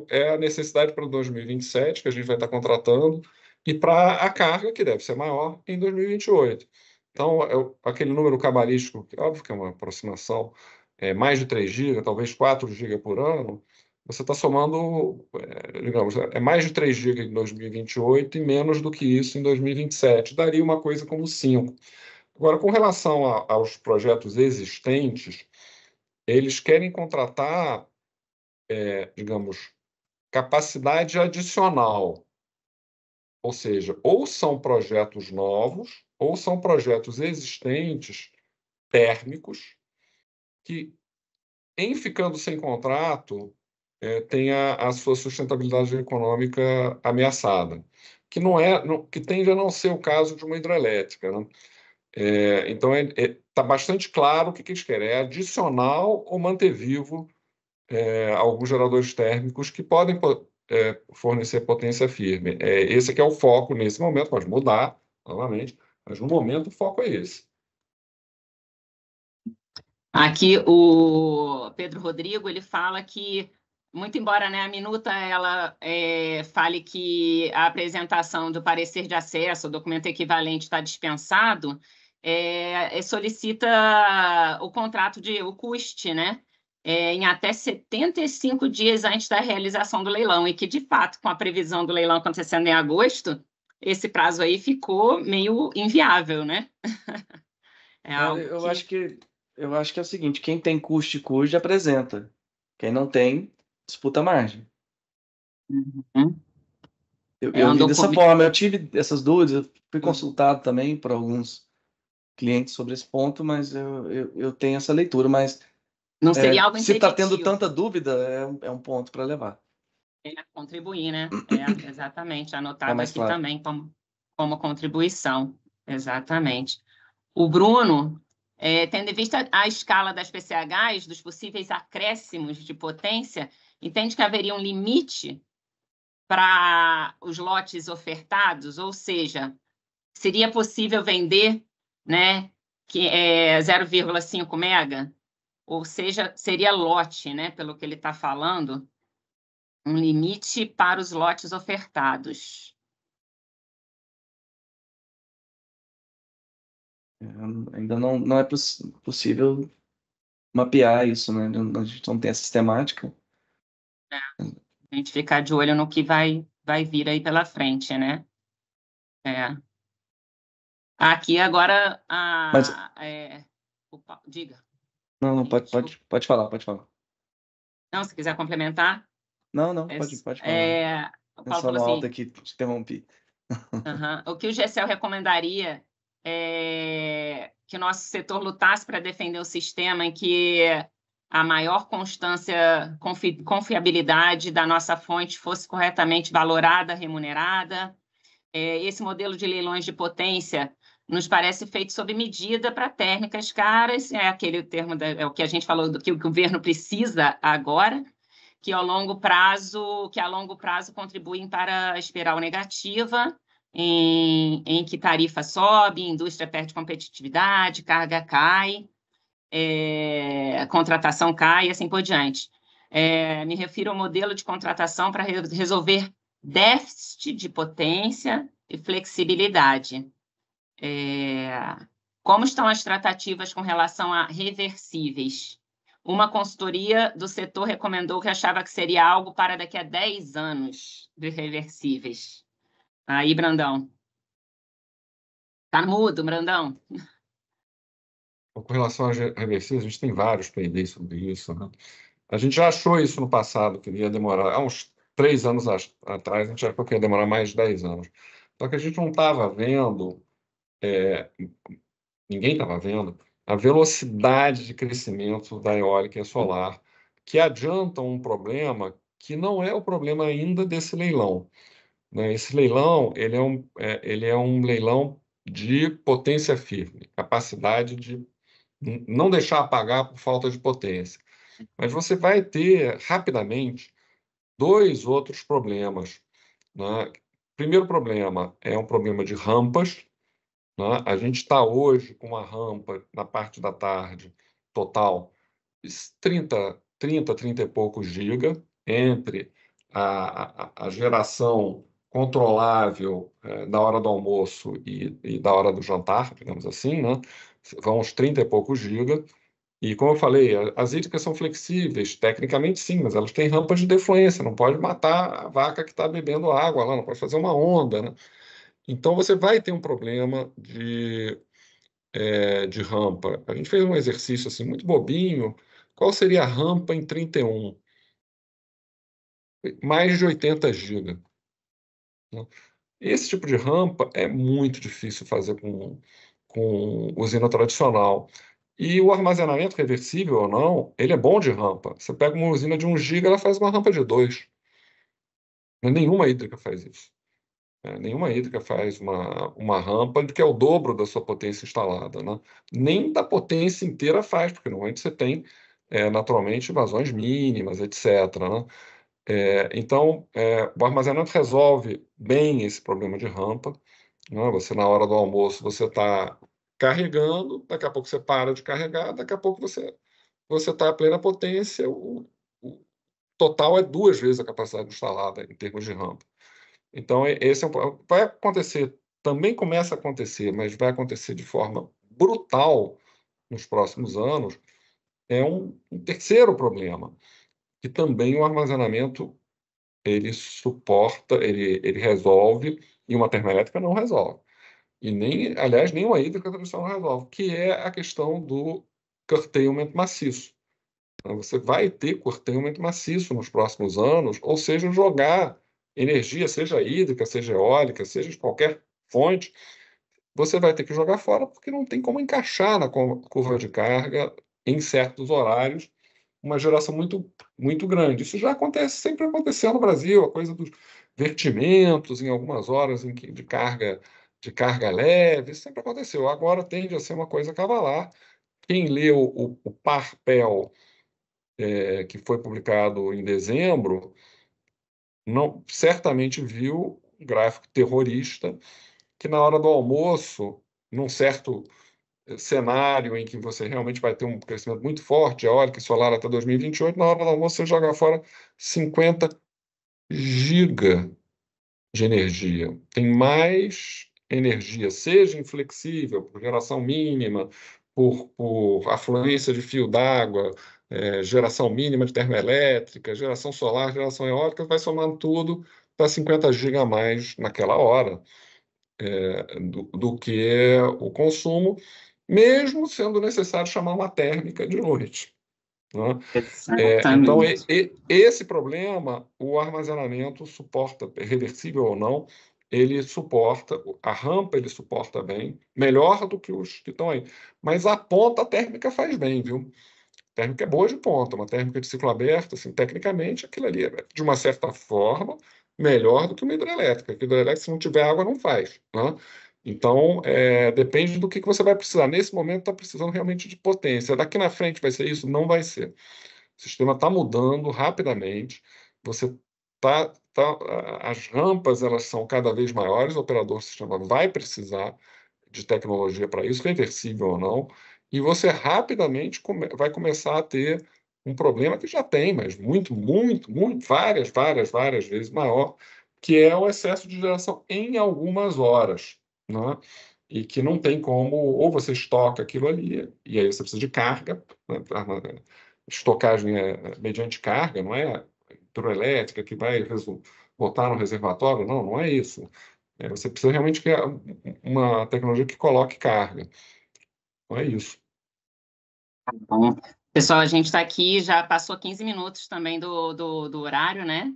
Speaker 3: é a necessidade para 2027 que a gente vai estar contratando e para a carga, que deve ser maior, em 2028. Então, aquele número cabalístico, que óbvio que é uma aproximação, mais de 3 GB, talvez 4 GB por ano, você está somando, digamos, mais de 3 GB em 2028 e menos do que isso em 2027. Daria uma coisa como 5. Agora, com relação aos projetos existentes, eles querem contratar, digamos, capacidade adicional. Ou seja, ou são projetos novos, ou são projetos existentes, térmicos, que, em ficando sem contrato, tem a sua sustentabilidade econômica ameaçada, que que tende a não ser o caso de uma hidrelétrica, né? Então, está bastante claro o que eles querem: é adicional ou manter vivo alguns geradores térmicos que podem fornecer potência firme. Esse aqui é o foco nesse momento, pode mudar novamente, mas no momento o foco é esse.
Speaker 4: Aqui o Pedro Rodrigo, ele fala que, muito embora, né, a minuta ela fale que a apresentação do parecer de acesso, o documento equivalente está dispensado, solicita o contrato o CUST, né, em até 75 dias antes da realização do leilão, e que, de fato, com a previsão do leilão acontecendo em agosto, esse prazo aí ficou meio inviável, né?
Speaker 2: Eu acho que é o seguinte: quem tem custo apresenta. Quem não tem, disputa a margem.
Speaker 4: Uhum.
Speaker 2: Eu vi dessa forma, eu tive essas dúvidas, eu fui consultado também por alguns clientes sobre esse ponto, mas eu tenho essa leitura, mas
Speaker 4: não seria algo
Speaker 2: se está tendo tanta dúvida, é um ponto para levar.
Speaker 4: Contribuir, né? Exatamente, anotado
Speaker 2: mais
Speaker 4: aqui
Speaker 2: claro.
Speaker 4: também como contribuição. Exatamente. O Bruno, tendo em vista a escala das PCHs, dos possíveis acréscimos de potência, entende que haveria um limite para os lotes ofertados, ou seja, seria possível vender, né, que é 0,5 mega, ou seja, seria lote, né, pelo que ele está falando, um limite para os lotes ofertados.
Speaker 2: Ainda não é possível mapear isso, né? A gente não tem a sistemática.
Speaker 4: A gente ficar de olho no que vai vir aí pela frente, né? Aqui agora diga.
Speaker 2: Não, pode falar.
Speaker 4: Não, se quiser complementar.
Speaker 2: Não, pode falar.
Speaker 4: O Paulo falou
Speaker 2: assim,
Speaker 4: assim,
Speaker 2: aqui, te interrompi.
Speaker 4: O que o GECEL recomendaria é que o nosso setor lutasse para defender um sistema em que a maior confiabilidade da nossa fonte fosse corretamente valorada, remunerada. Esse modelo de leilões de potência nos parece feito sob medida para térmicas caras, aquele termo, é o que a gente falou do que o governo precisa agora, que a longo prazo contribuem para a espiral negativa, em que tarifa sobe, indústria perde competitividade, carga cai, contratação cai e assim por diante. Me refiro ao modelo de contratação para resolver déficit de potência e flexibilidade. Como estão as tratativas com relação a reversíveis? Uma consultoria do setor recomendou que achava que seria algo para daqui a 10 anos de reversíveis. Aí, Brandão. Tá mudo, Brandão?
Speaker 3: Com relação a reversíveis, a gente tem vários PIDs sobre isso, né? A gente já achou isso no passado, que ia demorar, há uns 3 anos atrás, a gente achou que ia demorar mais de 10 anos. Só que a gente não estava vendo, ninguém estava vendo, a velocidade de crescimento da eólica e solar, que adiantam um problema que não é o problema ainda desse leilão, né? Esse leilão ele é um leilão de potência firme, capacidade de não deixar apagar por falta de potência. Mas você vai ter, rapidamente, 2 outros problemas, né? Primeiro problema é um problema de rampas, né? A gente está hoje com uma rampa na parte da tarde total, 30 e poucos giga, entre a geração controlável da hora do almoço e da hora do jantar, digamos assim, né? Vão uns 30 e poucos giga. E, como eu falei, as hídricas são flexíveis, tecnicamente sim, mas elas têm rampas de defluência, não pode matar a vaca que está bebendo água lá, não pode fazer uma onda, né? Então, você vai ter um problema de rampa. A gente fez um exercício assim, muito bobinho. Qual seria a rampa em 31? Mais de 80 GB. Esse tipo de rampa é muito difícil fazer com usina tradicional. E o armazenamento reversível ou não, ele é bom de rampa. Você pega uma usina de 1 GB, ela faz uma rampa de 2. Nenhuma hídrica faz isso. Nenhuma hídrica faz uma rampa que é o dobro da sua potência instalada, né? Nem da potência inteira faz, porque normalmente você tem, naturalmente, vazões mínimas, etc., né? Então, o armazenamento resolve bem esse problema de rampa, né? Você, na hora do almoço, você está carregando, daqui a pouco você para de carregar, daqui a pouco você está a plena potência, o total é 2 vezes a capacidade instalada em termos de rampa. Então, esse vai acontecer, também começa a acontecer, mas vai acontecer de forma brutal nos próximos anos, é um terceiro problema, que também o armazenamento ele suporta, ele resolve, e uma termoelétrica não resolve. E nem, aliás, nenhuma hídrica tradicional resolve, que é a questão do curtailment maciço. Então, você vai ter curtailment maciço nos próximos anos, ou seja, jogar energia, seja hídrica, seja eólica, seja de qualquer fonte, você vai ter que jogar fora porque não tem como encaixar na curva de carga em certos horários uma geração muito, muito grande. Isso já acontece, sempre aconteceu no Brasil, a coisa dos vertimentos em algumas horas de carga leve, isso sempre aconteceu. Agora tende a ser uma coisa cavalar. Quem leu o Parpel, que foi publicado em dezembro, não, certamente viu um gráfico terrorista que na hora do almoço, num certo cenário em que você realmente vai ter um crescimento muito forte, eólica e solar até 2028, na hora do almoço você joga fora 50 giga de energia. Tem mais energia, seja inflexível, por geração mínima, por afluência de fio d'água, geração mínima de termoelétrica, geração solar, geração eólica, vai somando tudo para 50 GB a mais naquela hora, do que o consumo, mesmo sendo necessário chamar uma térmica de noite, né? Então, esse problema, o armazenamento suporta, reversível ou não, ele suporta, a rampa ele suporta bem, melhor do que os que estão aí. Mas a ponta térmica faz bem, viu? A térmica é boa de ponta, uma térmica de ciclo aberto, assim, tecnicamente, aquilo ali é, de uma certa forma, melhor do que uma hidrelétrica. Porque hidrelétrica, se não tiver água, não faz, né? Então, depende do que você vai precisar. Nesse momento, está precisando realmente de potência. Daqui na frente vai ser isso? Não vai ser. O sistema está mudando rapidamente. Você as rampas elas são cada vez maiores. O operador do sistema vai precisar de tecnologia para isso, reversível ou não. E você rapidamente vai começar a ter um problema que já tem, mas muito, muito, muito, várias vezes maior, que é o excesso de geração em algumas horas, né? E que não tem como, ou você estoca aquilo ali, e aí você precisa de carga, né? Estocagem mediante carga, não é hidroelétrica que vai botar no reservatório, não é isso. Você precisa realmente criar uma tecnologia que coloque carga. Não é isso.
Speaker 4: Bom, pessoal, a gente está aqui, já passou 15 minutos também do horário, né?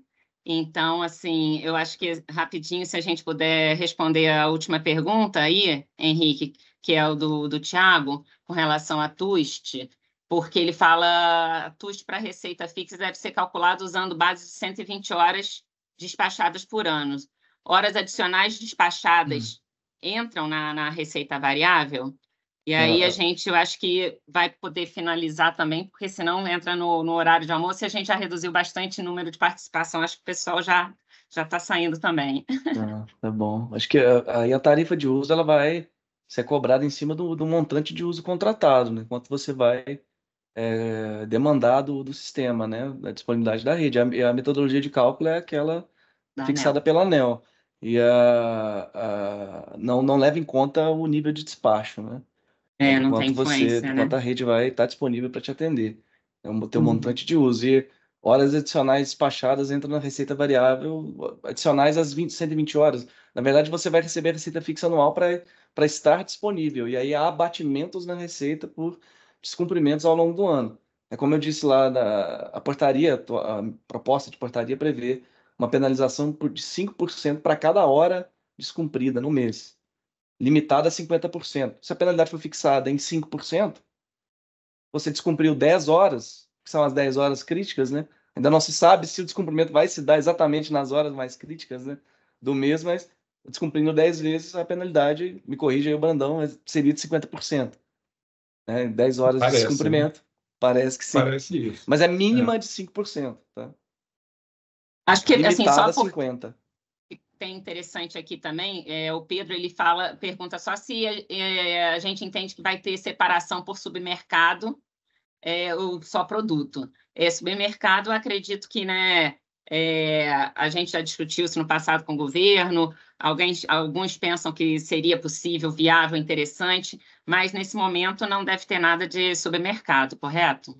Speaker 4: Então, assim, eu acho que rapidinho, se a gente puder responder a última pergunta aí, Henrique, que é o do Tiago, com relação a TUST, porque ele fala TUST para receita fixa deve ser calculado usando base de 120 horas despachadas por ano. Horas adicionais despachadas entram na receita variável? E aí eu acho que vai poder finalizar também, porque senão entra no horário de almoço e a gente já reduziu bastante o número de participação. Acho que o pessoal já está saindo também.
Speaker 2: Tá bom. Acho que aí a tarifa de uso ela vai ser cobrada em cima do montante de uso contratado, né? Quanto você vai demandado do sistema, né? A disponibilidade da rede. A metodologia de cálculo é aquela
Speaker 4: Da
Speaker 2: fixada
Speaker 4: ANEEL.
Speaker 2: pela ANEEL. E não leva em conta o nível de despacho, né? Do
Speaker 4: Não tem
Speaker 2: quanto
Speaker 4: influência, né?
Speaker 2: a rede vai estar disponível para te atender. Tem um
Speaker 4: Uhum.
Speaker 2: montante de uso. E horas adicionais despachadas entram na receita variável, adicionais às 120 horas. Na verdade, você vai receber a receita fixa anual para estar disponível. E aí há abatimentos na receita por descumprimentos ao longo do ano. É como eu disse lá, a portaria, a proposta de portaria prevê uma penalização de 5% para cada hora descumprida no mês, limitada a 50%. Se a penalidade for fixada em 5%, você descumpriu 10 horas, que são as 10 horas críticas, né? Ainda não se sabe se o descumprimento vai se dar exatamente nas horas mais críticas, né, do mês, mas descumprindo 10 vezes, a penalidade, me corrija aí o Brandão, seria de 50%. Né? 10 horas de
Speaker 3: Parece, né?
Speaker 2: descumprimento, parece que sim.
Speaker 3: Parece isso.
Speaker 2: Mas é mínima de 5%, tá?
Speaker 4: Acho que, assim,
Speaker 2: Limitada
Speaker 4: só
Speaker 2: a 50%.
Speaker 4: tem interessante aqui também, o Pedro ele pergunta só se a gente entende que vai ter separação por submercado ou só produto. Submercado, eu acredito que, né, a gente já discutiu isso no passado com o governo, alguns pensam que seria possível, viável, interessante, mas nesse momento não deve ter nada de submercado, correto?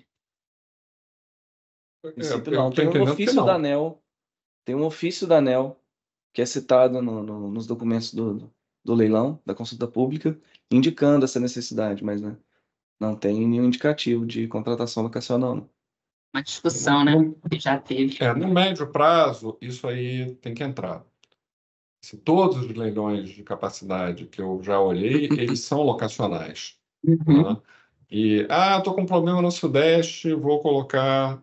Speaker 2: No princípio,
Speaker 3: Eu
Speaker 2: não.
Speaker 3: estou entendendo que
Speaker 2: Tem um ofício da ANEEL, que é citado nos documentos do leilão, da consulta pública, indicando essa necessidade, mas, né, não tem nenhum indicativo de contratação locacional, não.
Speaker 4: Uma discussão, né, que já teve.
Speaker 3: No médio prazo, isso aí tem que entrar. Se todos os leilões de capacidade que eu já olhei, eles são locacionais.
Speaker 4: Uhum.
Speaker 3: Tá? E, estou com um problema no Sudeste, vou colocar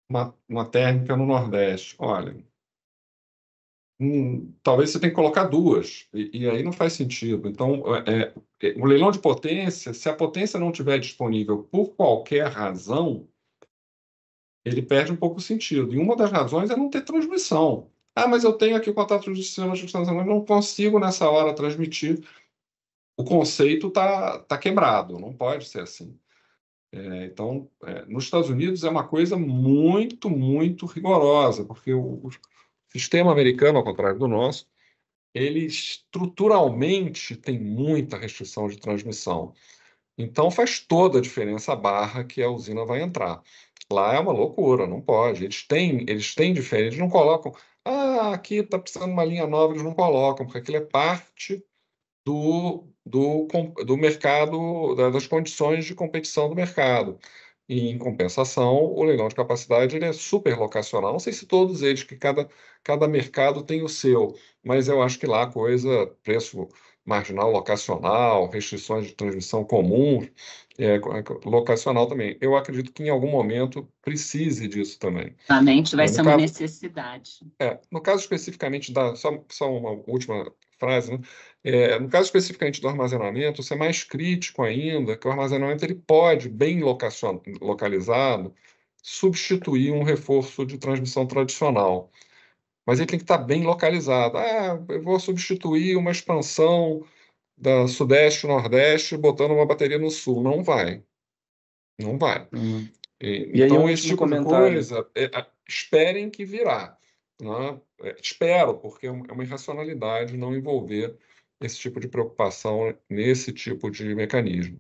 Speaker 3: uma térmica no Nordeste. Olha, talvez você tenha que colocar duas, e aí não faz sentido. Então, o leilão de potência, se a potência não estiver disponível por qualquer razão, ele perde um pouco o sentido. E uma das razões é não ter transmissão. Mas eu tenho aqui o contato de sistema de transmissão, mas não consigo nessa hora transmitir. O conceito está quebrado, não pode ser assim. Então, nos Estados Unidos é uma coisa muito, muito rigorosa, porque o sistema americano, ao contrário do nosso, ele estruturalmente tem muita restrição de transmissão. Então faz toda a diferença a barra que a usina vai entrar. Lá é uma loucura, não pode. Eles têm diferente, eles não colocam. Aqui está precisando de uma linha nova, eles não colocam, porque aquilo é parte do mercado, das condições de competição do mercado. E, em compensação, o leilão de capacidade ele é super locacional. Não sei se todos eles, que cada mercado tem o seu, mas eu acho que lá a coisa, preço marginal locacional, restrições de transmissão comuns, locacional também. Eu acredito que em algum momento precise disso também.
Speaker 4: Realmente vai
Speaker 3: No
Speaker 4: ser uma
Speaker 3: caso,
Speaker 4: necessidade.
Speaker 3: no caso especificamente só uma última frase, né? No caso especificamente do armazenamento, isso é mais crítico ainda, que o armazenamento ele pode, bem localizado, substituir um reforço de transmissão tradicional. Mas ele tem que estar bem localizado. Eu vou substituir uma expansão da Sudeste-Nordeste botando uma bateria no Sul. Não vai. Não vai.
Speaker 2: E aí,
Speaker 3: Então,
Speaker 2: um
Speaker 3: esse
Speaker 2: último
Speaker 3: tipo de
Speaker 2: comentário.
Speaker 3: coisa, esperem que virá. Né? Espero, porque é uma irracionalidade não envolver esse tipo de preocupação nesse tipo de mecanismo.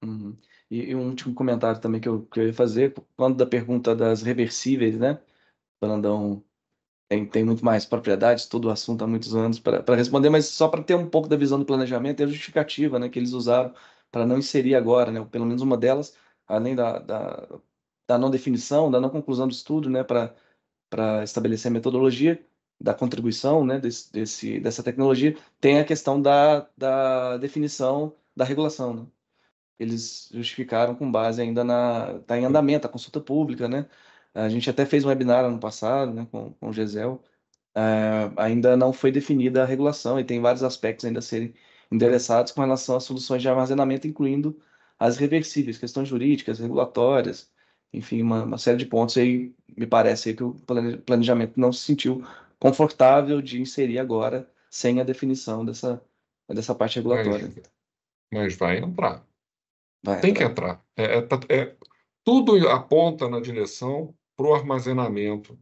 Speaker 2: Uhum. E um último comentário também que eu ia fazer, quando da pergunta das reversíveis, né? O Brandão tem muito mais propriedades, todo o assunto há muitos anos para responder, mas só para ter um pouco da visão do planejamento e a justificativa, né, que eles usaram para não inserir agora, né? Pelo menos uma delas, além da não definição, da não conclusão do estudo, né, para estabelecer a metodologia da contribuição, né, dessa tecnologia, tem a questão da definição da regulação, né? Eles justificaram com base ainda tá em andamento a consulta pública, né? A gente até fez um webinar ano passado, né, com o Gesel. Ainda não foi definida a regulação e tem vários aspectos ainda a serem endereçados com relação às soluções de armazenamento, incluindo as reversíveis, questões jurídicas, regulatórias, enfim, uma série de pontos aí, me parece aí que o planejamento não se sentiu confortável de inserir agora, sem a definição dessa parte regulatória.
Speaker 3: Mas vai entrar.
Speaker 2: Vai
Speaker 3: Tem que
Speaker 2: entrar.
Speaker 3: entrar. tudo aponta na direção para o armazenamento,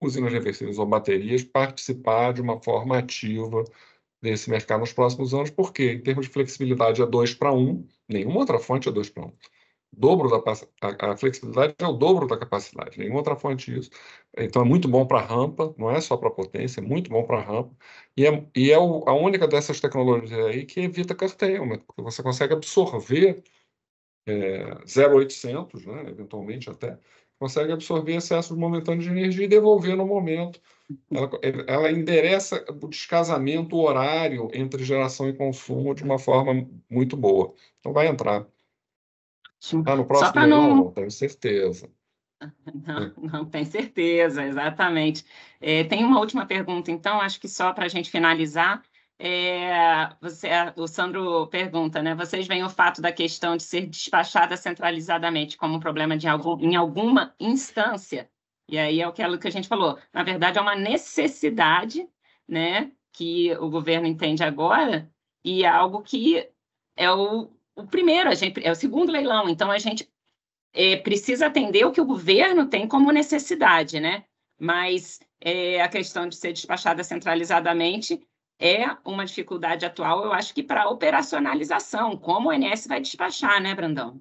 Speaker 3: usinas reversíveis ou baterias, participar de uma forma ativa desse mercado nos próximos anos, porque, em termos de flexibilidade, é 2-1, nenhuma outra fonte é 2-1. A flexibilidade é o dobro da capacidade, nenhuma outra fonte isso. Então, é muito bom para rampa, não é só para potência, é muito bom para rampa. E é a única dessas tecnologias aí que evita curtailment, porque você consegue absorver 0,800, né, eventualmente até, consegue absorver excessos momentâneos de energia e devolver no momento. Ela endereça o descasamento horário entre geração e consumo de uma forma muito boa. Então, vai entrar. No
Speaker 4: Só
Speaker 3: próximo
Speaker 4: para
Speaker 3: leilão,
Speaker 4: não...
Speaker 3: não tenho certeza.
Speaker 4: Não tem certeza, exatamente. Tem uma última pergunta, então, acho que só para a gente finalizar. O Sandro pergunta, né? Vocês veem o fato da questão de ser despachada centralizadamente como um problema em alguma instância? E aí é aquilo que a gente falou. Na verdade, é uma necessidade, né, que o governo entende agora, e é algo que é o primeiro, é o segundo leilão, então a gente precisa atender o que o governo tem como necessidade, né? Mas a questão de ser despachada centralizadamente é uma dificuldade atual, eu acho que para a operacionalização, como o ONS vai despachar, né, Brandão?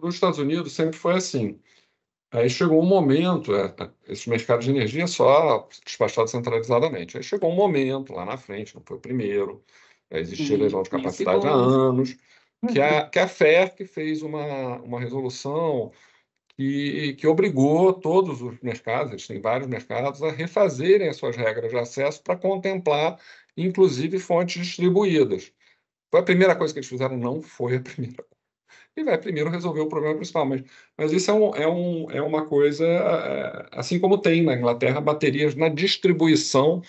Speaker 3: Nos Estados Unidos sempre foi assim. Aí chegou um momento, esses mercados de energia só despachados centralizadamente. Aí chegou um momento lá na frente, não foi o primeiro, existia leilão de capacidade há anos, que a FERC fez uma resolução que obrigou todos os mercados, eles têm vários mercados, a refazerem as suas regras de acesso para contemplar, inclusive, fontes distribuídas. Foi a primeira coisa que eles fizeram? Não foi a primeira. E vai primeiro resolver o problema principal, mas isso é uma coisa, assim como tem na Inglaterra baterias na distribuição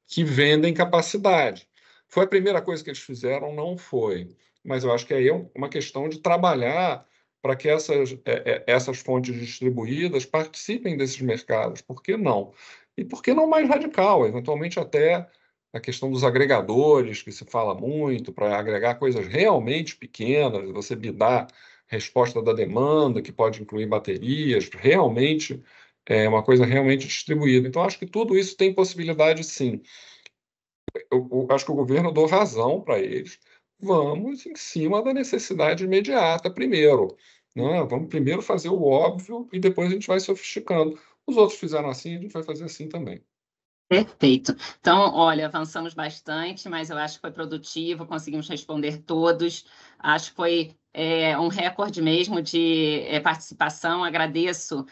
Speaker 3: que vendem capacidade. Foi a primeira coisa que eles fizeram? Não foi. Mas eu acho que aí é uma questão de trabalhar para que essas fontes distribuídas participem desses mercados. Por que não? E por que não mais radical? Eventualmente até a questão dos agregadores, que se fala muito, para agregar coisas realmente pequenas, você bidar resposta da demanda, que pode incluir baterias, realmente é uma coisa realmente distribuída. Então, acho que tudo isso tem possibilidade, sim. Eu acho que o governo deu razão para eles. Vamos em cima da necessidade imediata primeiro, né? Vamos primeiro fazer o óbvio e depois a gente vai sofisticando. Os outros fizeram assim, a gente vai fazer assim também.
Speaker 4: Perfeito. Então, olha, avançamos bastante, mas eu acho que foi produtivo, conseguimos responder todos. Acho que foi um recorde mesmo de participação. Agradeço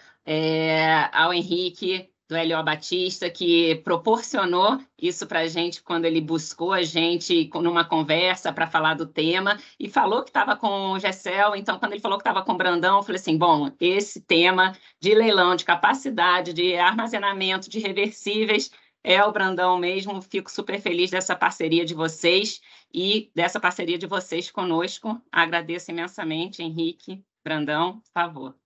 Speaker 4: ao Henrique, do LO Batista, que proporcionou isso para a gente quando ele buscou a gente numa conversa para falar do tema e falou que estava com o Gessel. Então, quando ele falou que estava com o Brandão, eu falei assim, bom, esse tema de leilão, de capacidade, de armazenamento, de reversíveis, é o Brandão mesmo. Fico super feliz dessa parceria de vocês e dessa parceria de vocês conosco. Agradeço imensamente, Henrique, Brandão, por favor.